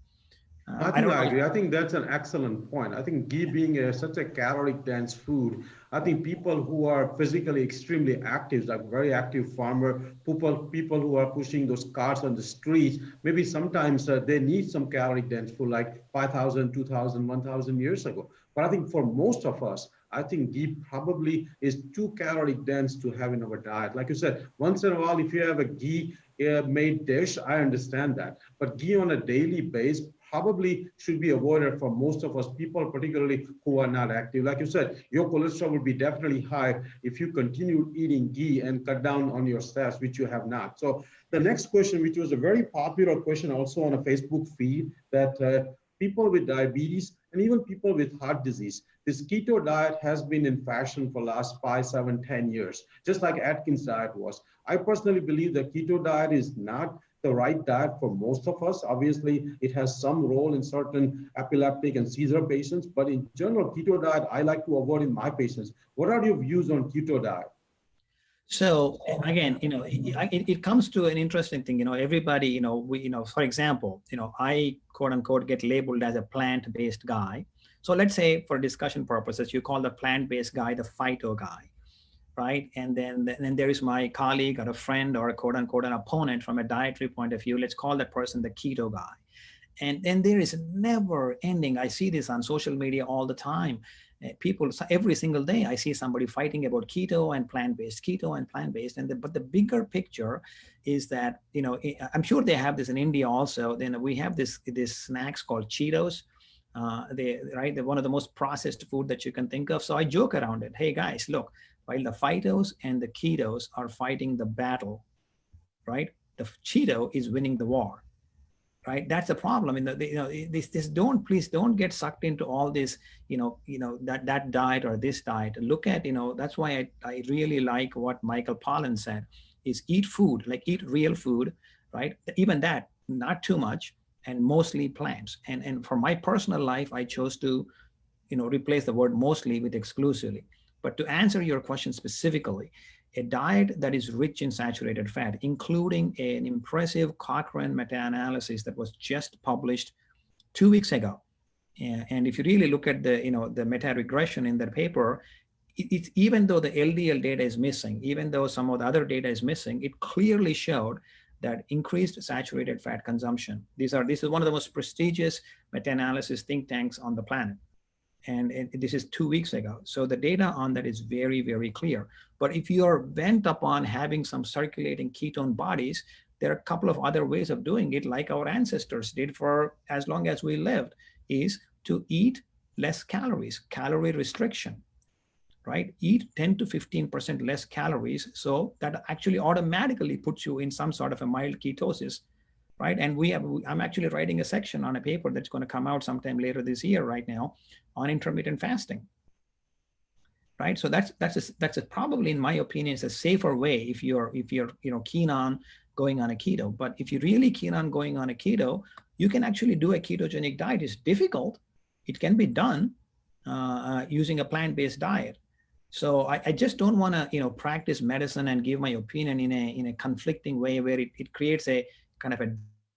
S1: I agree. I think that's an excellent point. I think ghee being such a calorie dense food, I think people who are physically extremely active, like very active farmer, people who are pushing those carts on the streets, maybe sometimes they need some calorie dense food, like 5,000, 2,000, 1,000 years ago. But I think for most of us, I think ghee probably is too calorie dense to have in our diet. Like you said, once in a while, if you have a ghee made dish, I understand that. But ghee on a daily basis probably should be avoided for most of us, people particularly who are not active. Like you said, your cholesterol will be definitely high if you continue eating ghee and cut down on your steps, which you have not. So the next question, which was a very popular question also on a Facebook feed, that people with diabetes and even people with heart disease, this keto diet has been in fashion for the last 5, 7, 10 years, just like Atkins diet was. I personally believe that keto diet is not the right diet for most of us. Obviously, it has some role in certain epileptic and seizure patients, but in general, keto diet, I like to avoid in my patients. What are your views on keto diet?
S2: So again, it comes to an interesting thing. Everybody, for example, I quote unquote get labeled as a plant-based guy. So let's say for discussion purposes, you call the plant-based guy the phyto guy, right? And then there is my colleague or a friend or a quote unquote an opponent from a dietary point of view. Let's call that person the keto guy. And then there is never ending. I see this on social media all the time. People, every single day I see somebody fighting about keto and plant-based, keto and plant-based. But the bigger picture is that, I'm sure they have this in India also. Then we have this snacks called Cheetos. They're one of the most processed food that you can think of. So I joke around it. Hey guys, look, while the phytos and the ketos are fighting the battle, right? The Cheeto is winning the war, right? That's the problem. Please don't get sucked into all this, that diet or this diet. Look at, that's why I really like what Michael Pollan said, is eat food, like eat real food, right? Even that, not too much, and mostly plants. And for my personal life, I chose to, replace the word mostly with exclusively. But to answer your question specifically, a diet that is rich in saturated fat, including an impressive Cochrane meta-analysis that was just published 2 weeks ago. And if you really look at the meta-regression in that paper, it's even though the LDL data is missing, even though some of the other data is missing, it clearly showed that increased saturated fat consumption. This is one of the most prestigious meta-analysis think tanks on the planet. And this is 2 weeks ago. So the data on that is very, very clear. But if you are bent upon having some circulating ketone bodies, there are a couple of other ways of doing it, like our ancestors did for as long as we lived, is to eat less calories, calorie restriction, right? Eat 10 to 15% less calories. So that actually automatically puts you in some sort of a mild ketosis, right? And I'm actually writing a section on a paper that's going to come out sometime later this year right now on intermittent fasting, right? So that's probably, in my opinion, is a safer way if you're keen on going on a keto. But if you're really keen on going on a keto, you can actually do a ketogenic diet. It's difficult. It can be done using a plant-based diet. So I just don't want to practice medicine and give my opinion in a conflicting way where it creates a kind of a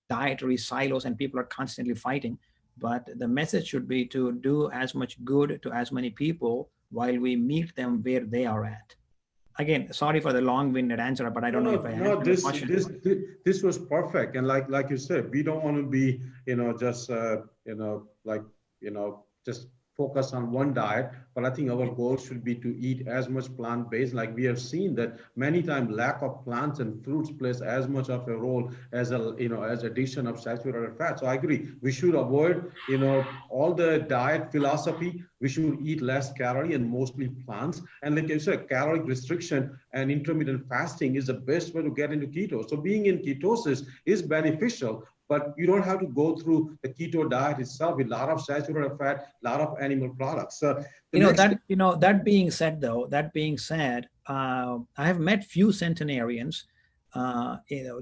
S2: dietary silos and people are constantly fighting. But the message should be to do as much good to as many people while we meet them where they are at. Again, sorry for the long-winded answer, but I don't know if I answered the question.
S1: This was perfect. And like you said, we don't want to be, just focus on one diet, but I think our goal should be to eat as much plant-based. Like we have seen that many times lack of plants and fruits plays as much of a role as as addition of saturated fat. So I agree, we should avoid all the diet philosophy. We should eat less calorie and mostly plants. And like you said, calorie restriction and intermittent fasting is the best way to get into keto. So being in ketosis is beneficial, but you don't have to go through the keto diet itself with a lot of saturated fat, a lot of animal products.
S2: That being said, though, I have met few centenarians.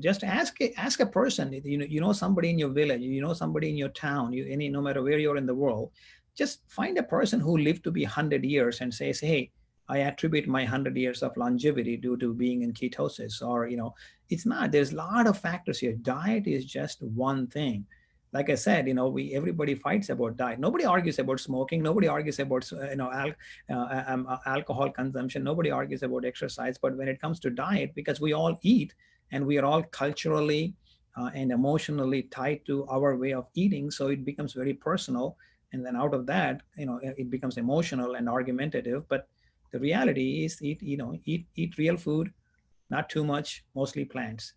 S2: Just ask a person. Somebody in your village, somebody in your town, no matter where you're in the world, just find a person who lived to be 100 years and says, hey, I attribute my 100 years of longevity due to being in ketosis, or, it's not. There's a lot of factors here. Diet is just one thing. Like I said, everybody fights about diet. Nobody argues about smoking. Nobody argues about, alcohol consumption. Nobody argues about exercise. But when it comes to diet, because we all eat and we are all culturally and emotionally tied to our way of eating, so it becomes very personal. And then out of that, it becomes emotional and argumentative. But the reality is eat real food, not too much, mostly plants.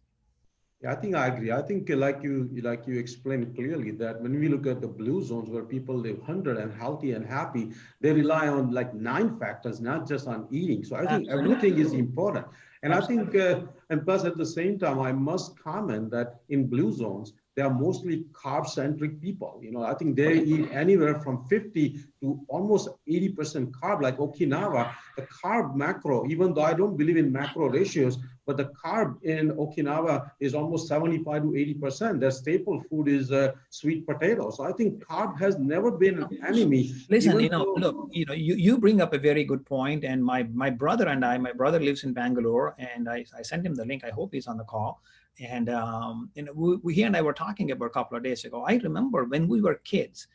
S1: Yeah, I think I agree. I think like you explained clearly that when we look at the blue zones where people live 100 and healthy and happy, they rely on like 9 factors, not just on eating. So I think everything is important. And Absolutely. I think, and plus at the same time, I must comment that in blue zones, they are mostly carb-centric people. I think they eat anywhere from 50 to almost 80% carb, like Okinawa. The carb macro, even though I don't believe in macro ratios, but the carb in Okinawa is almost 75 to 80%. Their staple food is sweet potato. So I think carb has never been an enemy.
S2: Listen, look, you bring up a very good point. And my brother lives in Bangalore, and I sent him the link. I hope he's on the call. And he and I were talking about a couple of days ago. I remember when we were kids,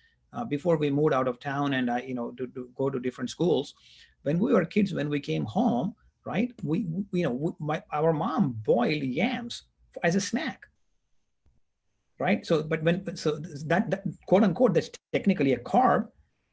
S2: before we moved out of town and to go to different schools. When we were kids, when we came home, right? Our mom boiled yams as a snack, right? So, that quote unquote, that's technically a carb,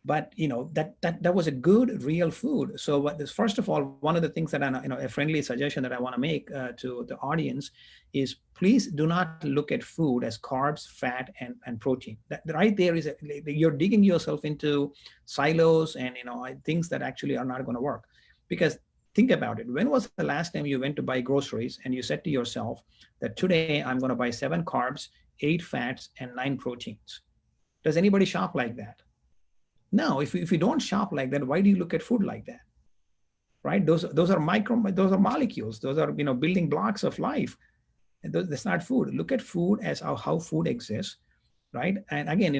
S2: But that was a good real food. So first of all, one of the things that a friendly suggestion that I want to make to the audience is, please do not look at food as carbs, fat, and protein. That right there is you're digging yourself into silos and things that actually are not going to work. Because think about it, when was the last time you went to buy groceries and you said to yourself that today I'm going to buy 7 carbs, 8 fats, and 9 proteins? Does anybody shop like that? No. If you don't shop like that, why do you look at food like that? Right? Those are molecules. Those are building blocks of life. That's not food. Look at food as how food exists, right? And again,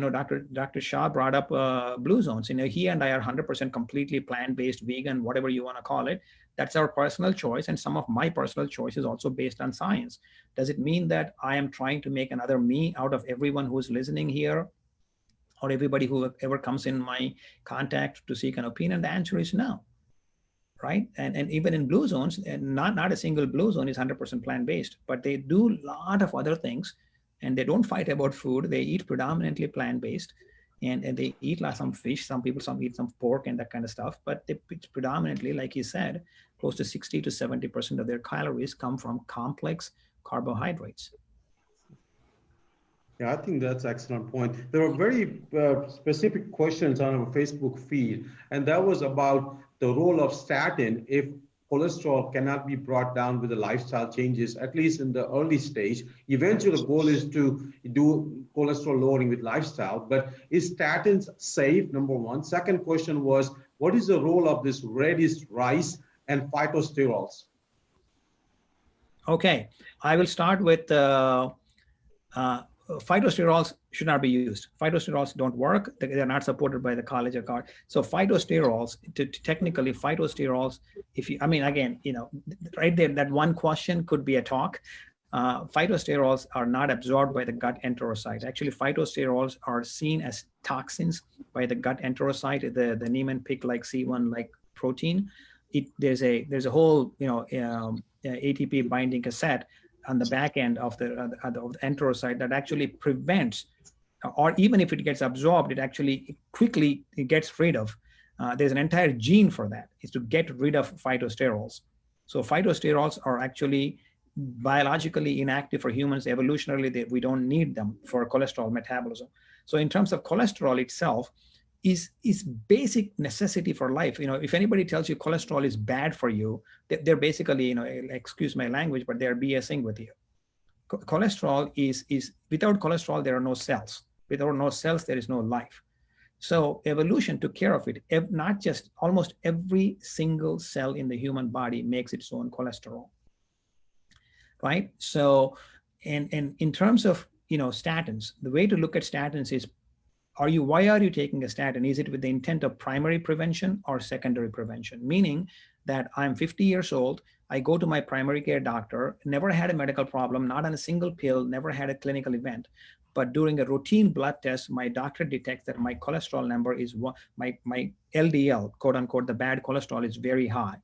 S2: Dr. Shah brought up blue zones. He and I are 100% completely plant-based, vegan, whatever you want to call it. That's our personal choice, and some of my personal choice is also based on science. Does it mean that I am trying to make another me out of everyone who's listening here, or everybody who ever comes in my contact to seek an opinion? The answer is no, right? And even in blue zones, and not a single blue zone is 100% plant-based, but they do a lot of other things, and they don't fight about food. They eat predominantly plant-based, and they eat some fish. Some people, some eat some pork and that kind of stuff, but it's predominantly, like you said, close to 60 to 70% of their calories come from complex carbohydrates.
S1: Yeah, I think that's an excellent point. There are very specific questions on our Facebook feed, and that was about the role of statin if cholesterol cannot be brought down with the lifestyle changes, at least in the early stage. Eventually, the goal is to do cholesterol lowering with lifestyle, but is statins safe, number one? Second question was, what is the role of this red yeast rice and phytosterols?
S2: Okay, I will start with phytosterols should not be used. Phytosterols don't work. They're not supported by the College of God. So phytosterols, technically phytosterols, again, right there, that one question could be a talk. Phytosterols are not absorbed by the gut enterocyte. Actually, phytosterols are seen as toxins by the gut enterocyte, the Niemann-Pick like C1 like protein. There's a whole ATP binding cassette on the back end of the enterocyte that actually prevents, or even if it gets absorbed, it actually quickly gets rid of. There's an entire gene for that, is to get rid of phytosterols. So phytosterols are actually biologically inactive for humans. Evolutionarily, we don't need them for cholesterol metabolism. So in terms of cholesterol itself, is basic necessity for life. If anybody tells you cholesterol is bad for you, they're basically, excuse my language, but they're BSing with you. Cholesterol is without cholesterol, there are no cells. Without no cells, there is no life. So evolution took care of it. Not just, almost every single cell in the human body makes its own cholesterol, right? So, and in terms of, statins, the way to look at statins is, why are you taking a statin? Is it with the intent of primary prevention or secondary prevention? Meaning that I'm 50 years old, I go to my primary care doctor, never had a medical problem, not on a single pill, never had a clinical event. But during a routine blood test, my doctor detects that my cholesterol number is, my LDL, quote unquote, the bad cholesterol is very high,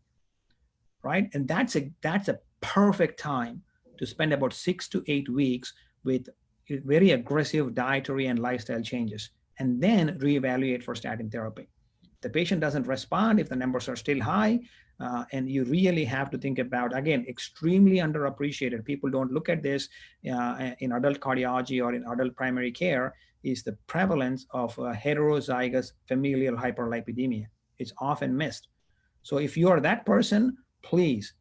S2: right? And that's a perfect time to spend about 6 to 8 weeks with very aggressive dietary and lifestyle changes, and then reevaluate for statin therapy. The patient doesn't respond if the numbers are still high, and you really have to think about, again, extremely underappreciated. People don't look at this in adult cardiology or in adult primary care, is the prevalence of heterozygous familial hyperlipidemia. It's often missed. So if you are that person, please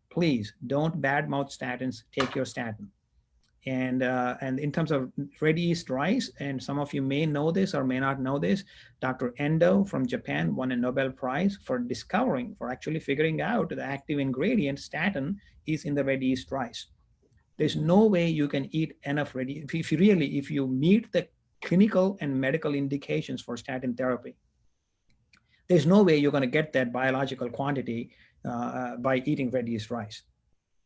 S2: don't badmouth statins, take your statin. And in terms of red yeast rice, and some of you may know this or may not know this, Dr. Endo from Japan won a Nobel Prize for actually figuring out the active ingredient statin is in the red yeast rice. There's no way you can eat enough red yeast. If you meet the clinical and medical indications for statin therapy, there's no way you're going to get that biological quantity by eating red yeast rice,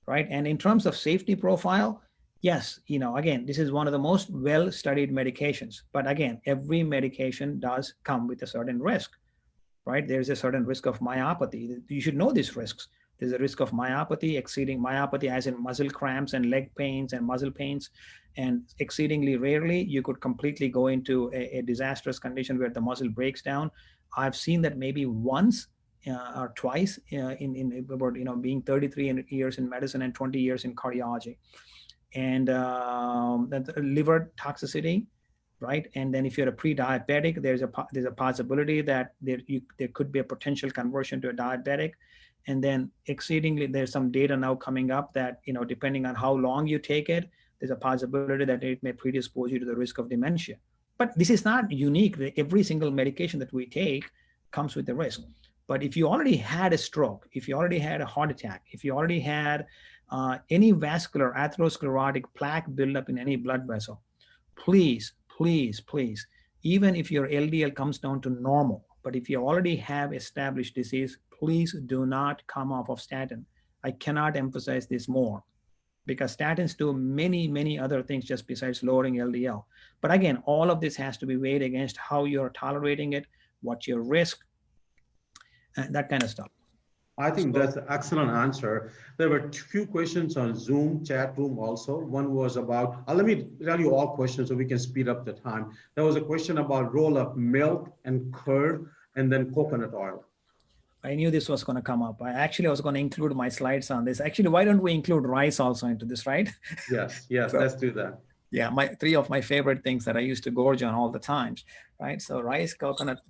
S2: right? And in terms of safety profile, yes, again, this is one of the most well-studied medications. But again, every medication does come with a certain risk, right? There's a certain risk of myopathy. You should know these risks. There's a risk of myopathy, exceeding myopathy as in muscle cramps and leg pains and muscle pains. And exceedingly rarely, you could completely go into a disastrous condition where the muscle breaks down. I've seen that maybe once or twice in about, being 33 years in medicine and 20 years in cardiology. And that liver toxicity, right? And then if you're a pre-diabetic, there's a possibility that there could be a potential conversion to a diabetic. And then exceedingly, there's some data now coming up that, depending on how long you take it, there's a possibility that it may predispose you to the risk of dementia. But this is not unique. Every single medication that we take comes with a risk. But if you already had a stroke, if you already had a heart attack, if you already had any vascular atherosclerotic plaque buildup in any blood vessel, please, please, please, even if your LDL comes down to normal, but if you already have established disease, please do not come off of statin. I cannot emphasize this more, because statins do many, many other things just besides lowering LDL. But again, all of this has to be weighed against how you're tolerating it, what's your risk, and that kind of stuff.
S1: I think that's an excellent answer. There were a few questions on Zoom chat room also. One was about, let me tell you all questions so we can speed up the time. There was a question about role of milk and curd and then coconut oil.
S2: I knew this was going to come up. I was going to include my slides on this. Actually, why don't we include rice also into this, right?
S1: Yes, so, let's do that.
S2: Yeah, three of my favorite things that I used to gorge on all the times, right? So rice, coconut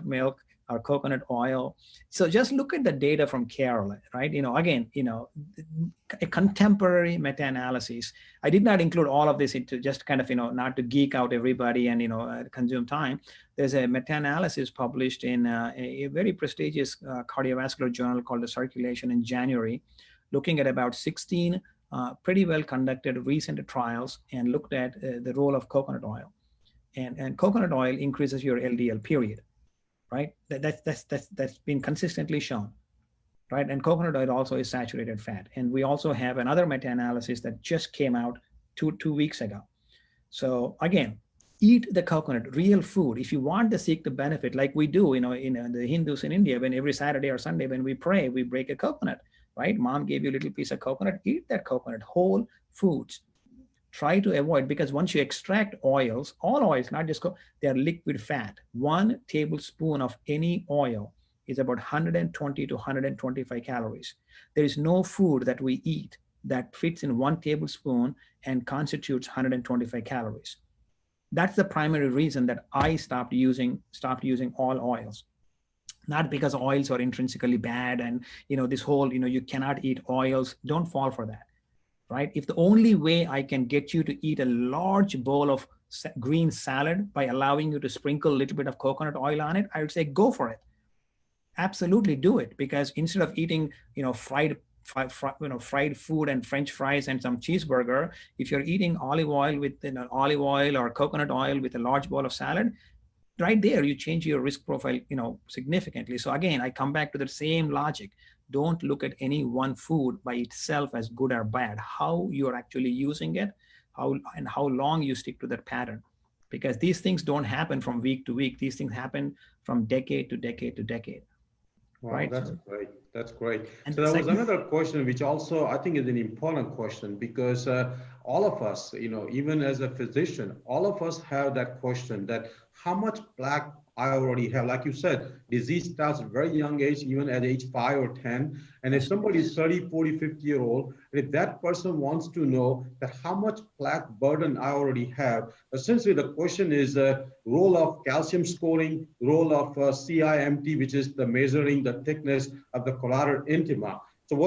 S2: milk, or coconut oil. So just look at the data from Kerala, right? Again, a contemporary meta-analysis. I did not include all of this into just kind of, not to geek out everybody and, consume time. There's a meta-analysis published in a very prestigious cardiovascular journal called The Circulation in January, looking at about 16 pretty well conducted recent trials and looked at the role of coconut oil. And coconut oil increases your LDL, period. Right? That's been consistently shown, right? And coconut oil also is saturated fat. And we also have another meta-analysis that just came out two weeks ago. So again, eat the coconut, real food. If you want to seek the benefit, like we do, in the Hindus in India, when every Saturday or Sunday when we pray, we break a coconut, right? Mom gave you a little piece of coconut, eat that coconut, whole foods. Try to avoid, because once you extract oils, all oils, not just they are liquid fat. 1 tablespoon of any oil is about 120 to 125 calories. There is no food that we eat that fits in 1 tablespoon and constitutes 125 calories. That's the primary reason that I stopped using all oils. Not because oils are intrinsically bad and this whole you cannot eat oils. Don't fall for that. Right? If the only way I can get you to eat a large bowl of green salad by allowing you to sprinkle a little bit of coconut oil on it, I would say go for it. Absolutely do it, because instead of eating, fried food and French fries and some cheeseburger, if you're eating olive oil with olive oil or coconut oil with a large bowl of salad, right there you change your risk profile, significantly. So again, I come back to the same logic. Don't look at any one food by itself as good or bad. How you're actually using it, how long you stick to that pattern, because these things don't happen from week to week. These things happen from decade to decade to decade.
S1: Wow,
S2: right?
S1: That's great. That's great.
S2: And
S1: so there was another question, which also I think is an important question, because all of us, even as a physician, all of us have that question that how much plaque I already have. Like you said, disease starts at a very young age, even at age 5 or 10. And if somebody is 30, 40, 50-year-old, if that person wants to know that how much plaque burden I already have, essentially the question is role of calcium scoring, role of CIMT, which is the measuring the thickness of the carotid intima. So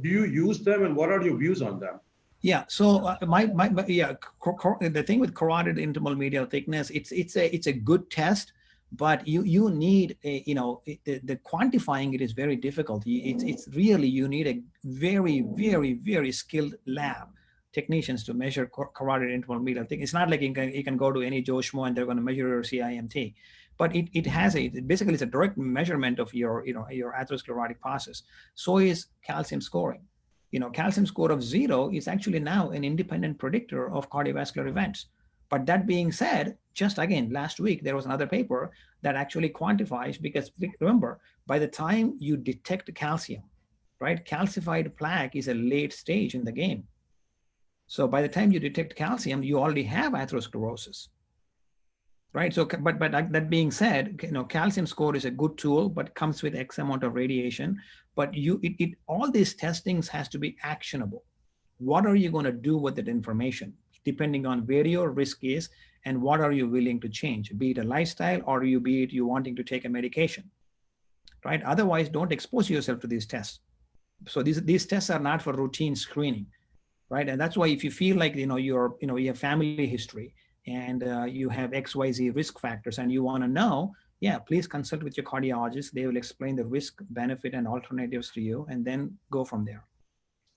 S1: do you use them, and what are your views on them?
S2: Yeah. So the thing with carotid intimal medial thickness, it's a good test, but you need the quantifying it is very difficult. It's really, you need a very, very, very skilled lab technicians to measure carotid intimal medial thickness. It's not like you can go to any Joe Schmo and they're going to measure your CIMT, but basically it's a direct measurement of your atherosclerotic process. So is calcium scoring. Calcium score of 0 is actually now an independent predictor of cardiovascular events. But that being said, just again, last week, there was another paper that actually quantifies, because remember, by the time you detect calcium, right, calcified plaque is a late stage in the game. So by the time you detect calcium, you already have atherosclerosis. right? So, but that being said, calcium score is a good tool, but comes with X amount of radiation. But all these testings has to be actionable. What are you going to do with that information, depending on where your risk is and what are you willing to change, be it a lifestyle or be it you wanting to take a medication, right? Otherwise, don't expose yourself to these tests. So these tests are not for routine screening, right? And that's why if you feel like you have family history and you have XYZ risk factors and you want to know, yeah, please consult with your cardiologist. They will explain the risk, benefit, and alternatives to you, and then go from there.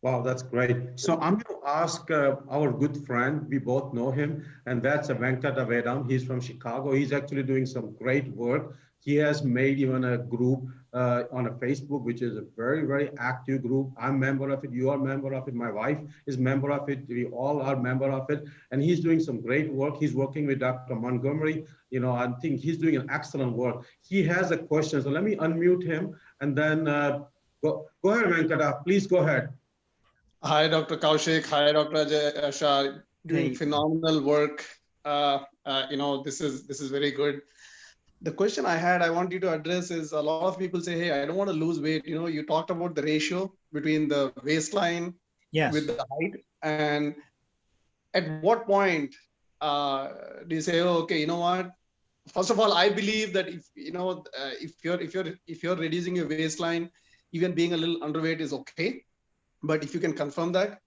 S1: Wow, that's great. So I'm going to ask our good friend, we both know him, and that's Venkata Vedam. He's from Chicago. He's actually doing some great work. He has made even a group on a Facebook, which is a very, very active group. I'm a member of it. You are a member of it. My wife is a member of it. We all are a member of it. And he's doing some great work. He's working with Dr. Montgomery. I think he's doing an excellent work. He has a question. So let me unmute him and then go ahead, Venkata. Please go ahead.
S3: Hi, Dr. Koushik. Hi, Dr. Aajay Shah. Doing phenomenal work. This is very good. The question I want you to address is, a lot of people say, hey, I don't want to lose weight. You talked about the ratio between the waistline with the height. And at what point do you say, oh, okay, you know what? First of all, I believe that if you're reducing your waistline, even being a little underweight is okay. But if you can confirm that,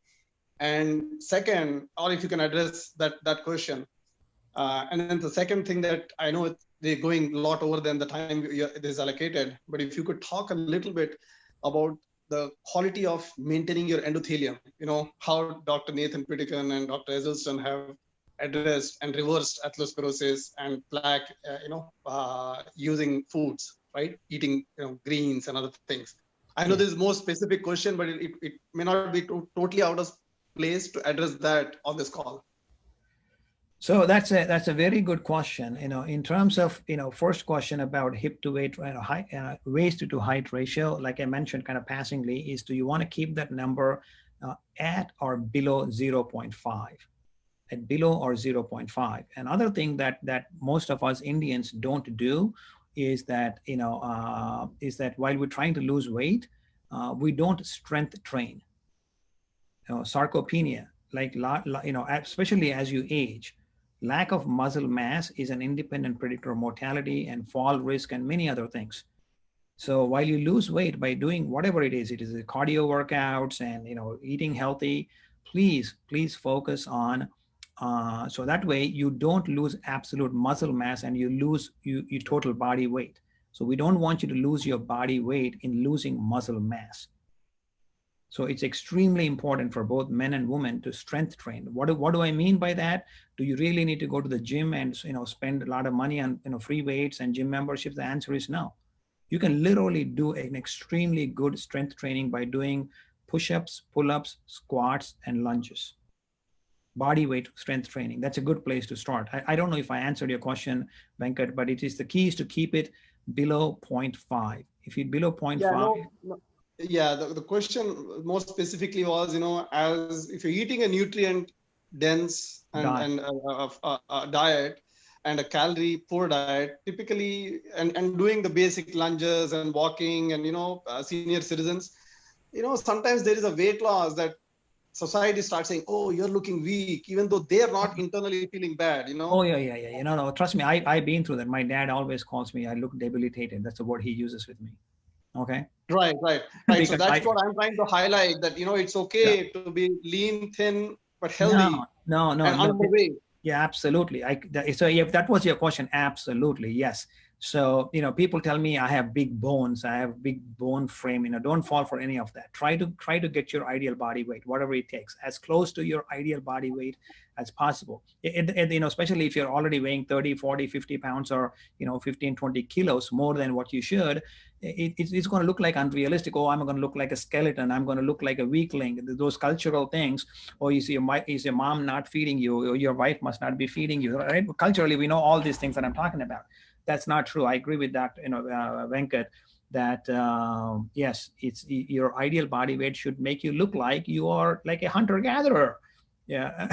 S3: and second, or if you can address that question, and then the second thing that I know they're going a lot over than the time is allocated, but if you could talk a little bit about the quality of maintaining your endothelium, how Dr. Nathan Pittican and Dr. Ezelstone have addressed and reversed atherosclerosis and plaque, using foods, right? Eating greens and other things. I know this is a more specific question, but it may not be totally out of place to address that on this call.
S2: So that's a very good question. In terms of first question about hip to weight, waist to height ratio, like I mentioned kind of passingly, is do you want to keep that number at or below 0.5? At below or 0.5. Another thing that most of us Indians don't do is that while we're trying to lose weight, we don't strength train. Sarcopenia, especially as you age, lack of muscle mass is an independent predictor of mortality and fall risk and many other things. So while you lose weight by doing whatever it is the cardio workouts and eating healthy, please focus on so that way you don't lose absolute muscle mass and you lose your total body weight. So we don't want you to lose your body weight in losing muscle mass. So it's extremely important for both men and women to strength train. What do I mean by that? Do you really need to go to the gym and spend a lot of money on free weights and gym memberships? The answer is no. You can literally do an extremely good strength training by doing push-ups, pull-ups, squats, and lunges. Body weight strength training. That's a good place to start. I don't know if I answered your question, Venkat, but the key is to keep it below 0.5. If you're below 0.5.
S3: Yeah, the question more specifically was, as if you're eating a nutrient dense and diet and a calorie poor diet, typically, and doing the basic lunges and walking and, senior citizens, sometimes there is a weight loss that society starts saying, oh, you're looking weak, even though they're not internally feeling bad,
S2: Oh, yeah. No, trust me, I've been through that. My dad always calls me, I look debilitated. That's the word he uses with me. Okay.
S3: Right. So that's what I'm trying to highlight, that, it's okay to be lean, thin, but healthy.
S2: No.
S3: And underweight.
S2: Yeah, absolutely. So if that was your question, absolutely. Yes. So, people tell me I have big bones, I have big bone frame, don't fall for any of that. Try to get your ideal body weight, whatever it takes, as close to your ideal body weight as possible. Especially if you're already weighing 30, 40, 50 pounds or, 15, 20 kilos more than what you should, it's going to look like unrealistic. Oh, I'm going to look like a skeleton. I'm going to look like a weakling. Those cultural things. Or is your mom not feeding you? Or your wife must not be feeding you, right? Culturally, we know all these things that I'm talking about. That's not true. I agree with Dr. Venkat that yes, it's your ideal body weight should make you look like you are like a hunter-gatherer. Yeah,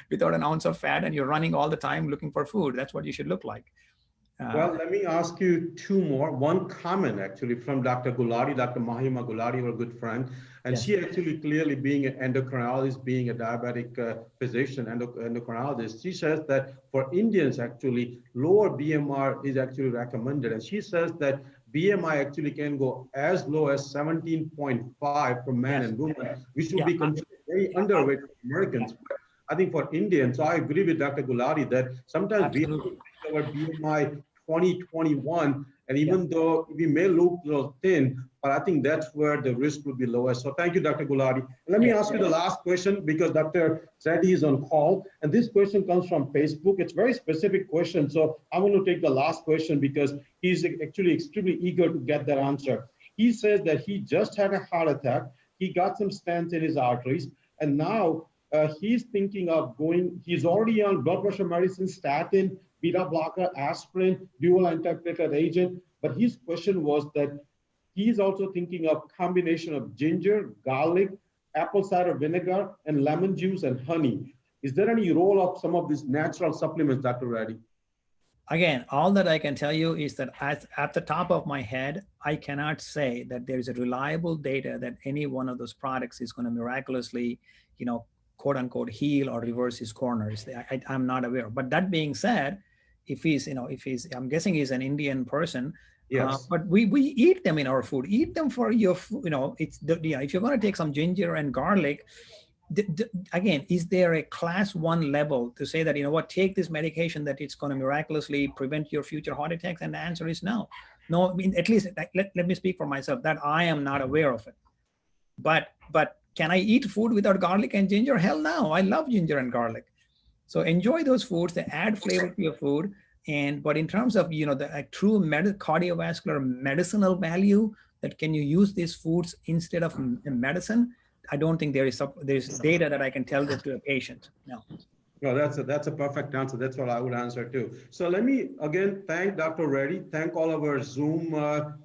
S2: without an ounce of fat, and you're running all the time looking for food. That's what you should look like.
S1: Well, let me ask you two more. One comment actually from Dr. Gulati, Dr. Mahima Gulati, our good friend. And
S2: Yes.
S1: she actually clearly being an endocrinologist, being a diabetic physician, endocrinologist, she says that for Indians actually lower BMR is actually recommended. And she says that BMI actually can go as low as 17.5 for men
S2: Yes.
S1: and women, which would
S2: Yeah.
S1: be considered very underweight for Americans. But I think for Indians, so I agree with Dr. Gulati that sometimes we have to take our BMI 2021, and even though we may look thin, but I think that's where the risk would be lowest. So thank you, Dr. Gulati. Let me ask you the last question because Dr. Reddy is on call, and this question comes from Facebook. It's a very specific question, so I want to take the last question because he's actually extremely eager to get that answer. He says that he just had a heart attack, he got some stents in his arteries, and now he's thinking of going, he's already on blood pressure medicine, statin, beta blocker, aspirin, dual antiplatelet agent. But his question was that he's also thinking of combination of ginger, garlic, apple cider vinegar, and lemon juice and honey. Is there any role of some of these natural supplements, Dr. Reddy?
S2: Again, all that I can tell you is that at the top of my head, I cannot say that there is a reliable data that any one of those products is going to miraculously, quote unquote, heal or reverse his corners. I'm not aware. But that being said, if he's, I'm guessing he's an Indian person.
S1: Yes.
S2: But we eat them in our food. Eat them for your, if you're going to take some ginger and garlic, again, is there a class 1 level to say that, take this medication that it's going to miraculously prevent your future heart attacks? And the answer is no. No, I mean, at least let me speak for myself that I am not aware of it. But can I eat food without garlic and ginger? Hell no. I love ginger and garlic. So enjoy those foods. They add flavor to your food. But in terms of, the true cardiovascular medicinal value, that can you use these foods instead of medicine? I don't think there's data that I can tell this to a patient. No.
S1: No, that's a perfect answer. That's what I would answer too. So let me again thank Dr. Reddy, thank all of our Zoom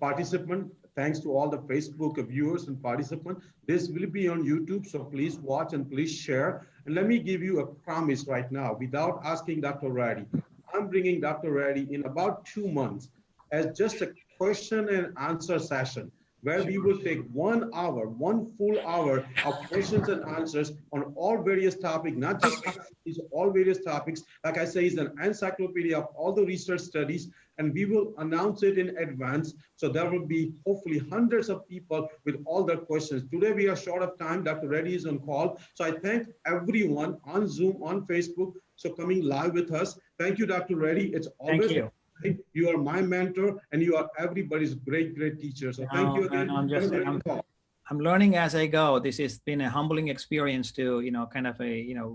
S1: participants. Thanks to all the Facebook viewers and participants. This will be on YouTube, so please watch and please share. And let me give you a promise right now, without asking Dr. Reddy. I'm bringing Dr. Reddy in about 2 months as just a question and answer session, where we will take 1 hour, 1 full hour of questions and answers on all various topics, not just these, all various topics. Like I say, it's an encyclopedia of all the research studies, and we will announce it in advance. So there will be hopefully hundreds of people with all their questions. Today we are short of time. Dr. Reddy is on call. So I thank everyone on Zoom, on Facebook, so coming live with us. Thank you, Dr. Reddy. It's always
S2: Thank you.
S1: You are my mentor, and you are everybody's great teacher. So thank you again.
S2: I'm learning as I go. This has been a humbling experience to, kind of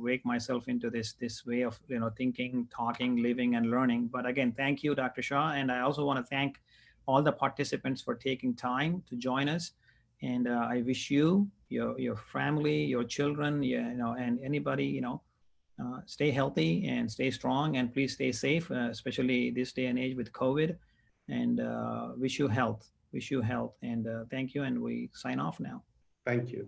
S2: wake myself into this way of, thinking, talking, living, and learning. But again, thank you, Dr. Shah. And I also want to thank all the participants for taking time to join us. And I wish you, your family, your children, and anybody, stay healthy and stay strong, and please stay safe, especially this day and age with COVID. And wish you health. And thank you. And we sign off now.
S1: Thank you.